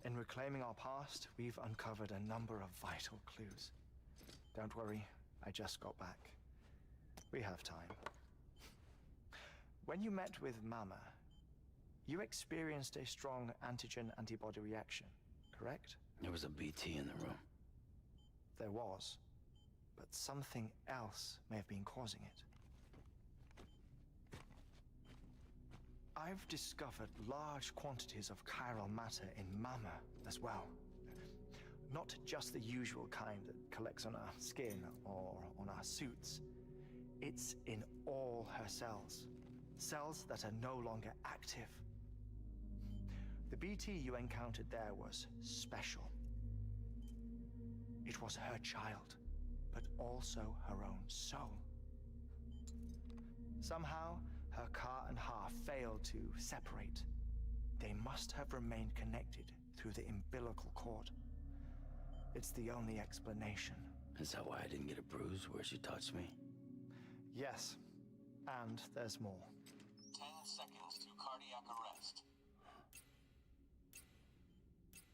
In reclaiming our past, we've uncovered a number of vital clues. Don't worry, I just got back. We have time. When you met with Mama, you experienced a strong antigen-antibody reaction, correct? There was a BT in the room. There was, but something else may have been causing it. I've discovered large quantities of chiral matter in Mama as well. Not just the usual kind that collects on our skin or on our suits. It's in all her cells. Cells that are no longer active. The BT you encountered there was special. It was her child, but also her own soul. Somehow, her car and half failed to separate. They must have remained connected through the umbilical cord. It's the only explanation. Is that why I didn't get a bruise where she touched me? Yes, and there's more. 10 seconds to cardiac arrest.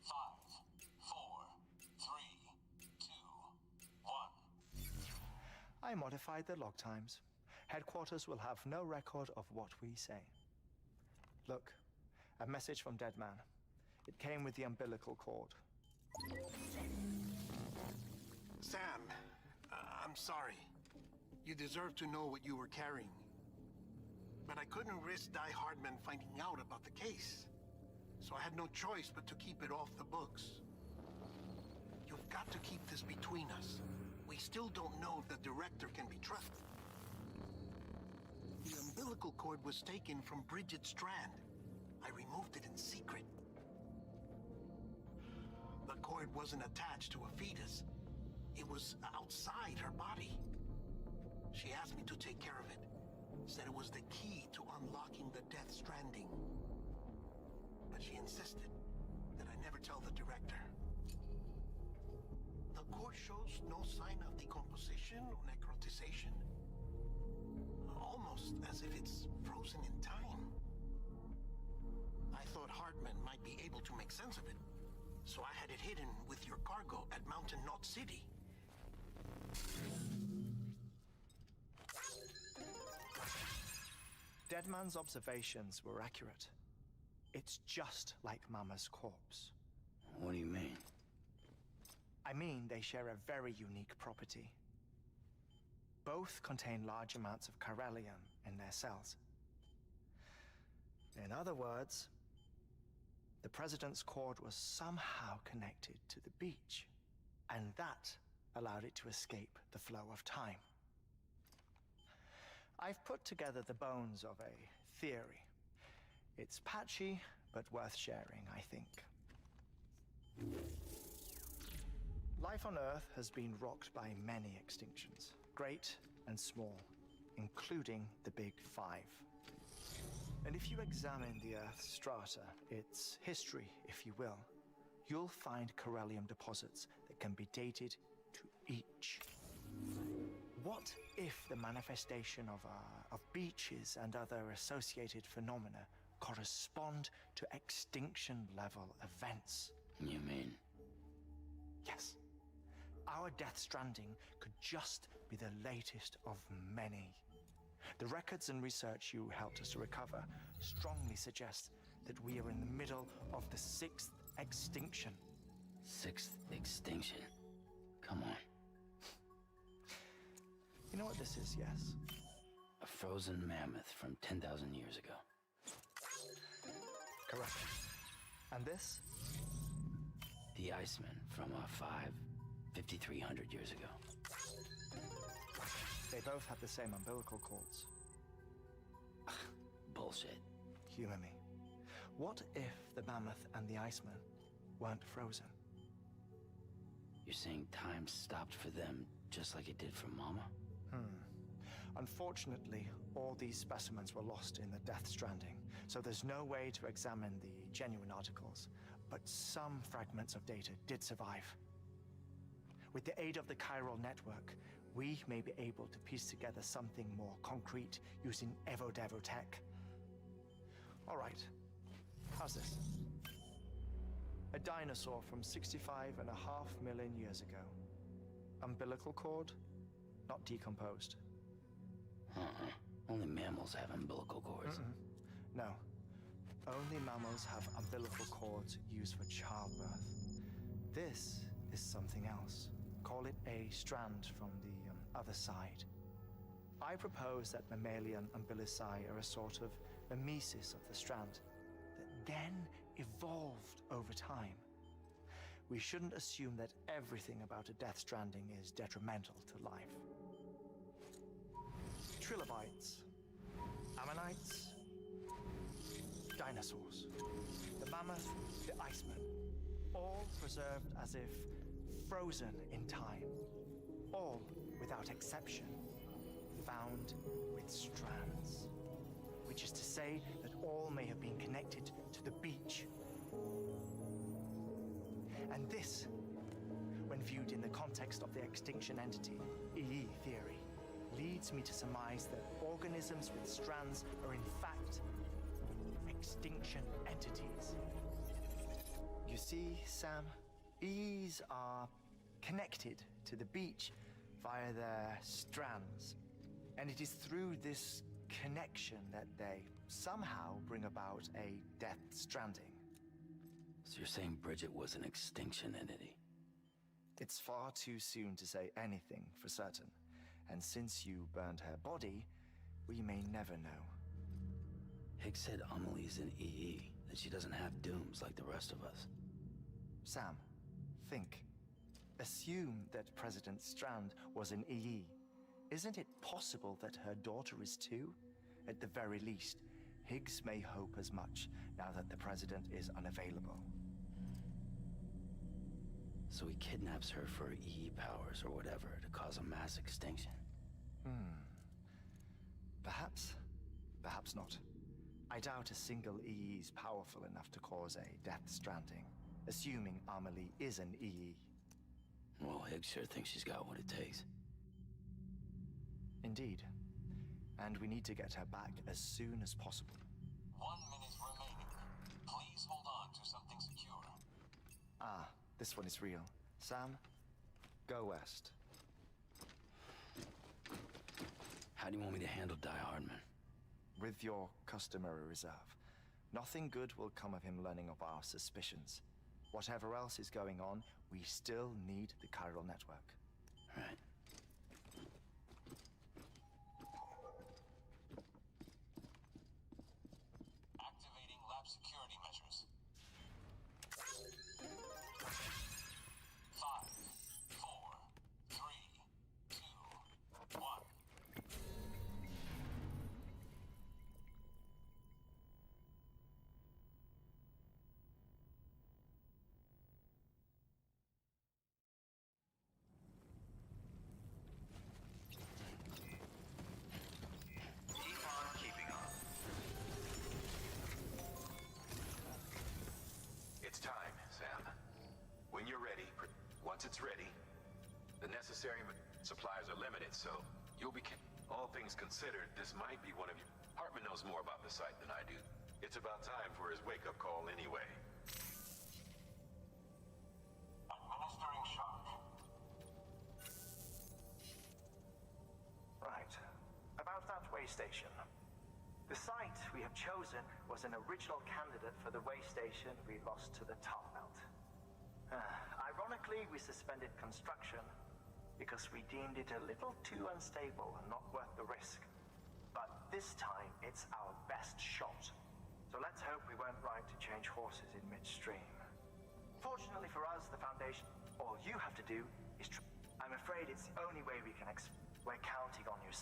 5, 4, 3, 2, 1. I modified the log times. Headquarters will have no record of what we say. Look, a message from Deadman. It came with the umbilical cord. Sam, I'm sorry. You deserve to know what you were carrying. But I couldn't risk Die Hardman finding out about the case. So I had no choice but to keep it off the books. You've got to keep this between us. We still don't know if the director can be trusted. The umbilical cord was taken from Bridget Strand. I removed it in secret. The cord wasn't attached to a fetus. It was outside her body. She asked me to take care of it. Said it was the key to unlocking the Death Stranding. But she insisted that I never tell the director. The cord shows no sign of decomposition or necrotization. Almost as if it's frozen in time. I thought Hardman might be able to make sense of it, so I had it hidden with your cargo at Mountain Knot City. Deadman's observations were accurate. It's just like Mama's corpse. What do you mean? I mean, they share a very unique property. Both contain large amounts of chiralium in their cells. In other words, the President's cord was somehow connected to the beach, and that allowed it to escape the flow of time. I've put together the bones of a theory. It's patchy, but worth sharing, I think. Life on Earth has been rocked by many extinctions, great and small, including the Big Five. And if you examine the Earth's strata, its history, if you will, you'll find chiralium deposits that can be dated to each. What if the manifestation of beaches and other associated phenomena correspond to extinction-level events? You mean? Yes. Our Death Stranding could just be the latest of many. The records and research you helped us to recover strongly suggest that we are in the middle of the 6th extinction. 6th extinction? Come on. You know what this is, yes? A frozen mammoth from 10,000 years ago. Correct. And this? The Iceman from 5,300 years ago. They both have the same umbilical cords. Bullshit. Humor me. What if the mammoth and the Iceman weren't frozen? You're saying time stopped for them just like it did for Mama? Unfortunately, all these specimens were lost in the Death Stranding, so there's no way to examine the genuine articles, but some fragments of data did survive. With the aid of the chiral network, we may be able to piece together something more concrete using VOD tech. All right, how's this? A dinosaur from 65.5 million years ago. Umbilical cord, not decomposed. Only mammals have umbilical cords. No. Only mammals have umbilical cords used for childbirth. This is something else. Call it a strand from the other side. I propose that mammalian umbilici are a sort of mimesis of the strand that then evolved over time. We shouldn't assume that everything about a Death Stranding is detrimental to life. Trilobites, ammonites, dinosaurs, the mammoth, the Iceman, all preserved as if frozen in time, all without exception found with strands, which is to say that all may have been connected to the beach. And this, when viewed in the context of the extinction entity, EE theory, leads me to surmise that organisms with strands are in fact extinction entities. You see, Sam, EEs are connected to the beach via their strands, and it is through this connection that they somehow bring about a Death Stranding. So you're saying Bridget was an extinction entity? It's far too soon to say anything for certain. And since you burned her body, we may never know. Higgs said Amelie's an EE, that she doesn't have dooms like the rest of us. Sam, think. Assume that President Strand was an EE. Isn't it possible that her daughter is too? At the very least, Higgs may hope as much now that the President is unavailable. So he kidnaps her for EE powers or whatever to cause a mass extinction. Perhaps. Perhaps not. I doubt a single EE is powerful enough to cause a Death Stranding, assuming Amelie is an EE. Well, Higgs sure thinks she's got what it takes. Indeed. And we need to get her back as soon as possible. 1 minute remaining. Please hold on to something secure. Ah, this one is real. Sam, go west. How do you want me to handle Die Hardman? With your customary reserve. Nothing good will come of him learning of our suspicions. Whatever else is going on, we still need the chiral network. Right. Activating lab security measures. 5, 4, 3, 2, 1. Keep on keeping on. It's time, Sam. When you're ready, once it's ready, the necessary supplies are limited, so you'll be... All things considered, this might be one of you. Hartman knows more about the site than I do. It's about time for his wake-up call anyway. Administering shock. Right. About that waste station. The site we have chosen was an original candidate for the way station we lost to the tar belt. Ironically, we suspended construction because we deemed it a little too unstable and not worth the risk. But this time, it's our best shot. So let's hope we weren't right to change horses in midstream. Fortunately for us, the Foundation, all you have to do is I'm afraid it's the only way we can we're counting on you.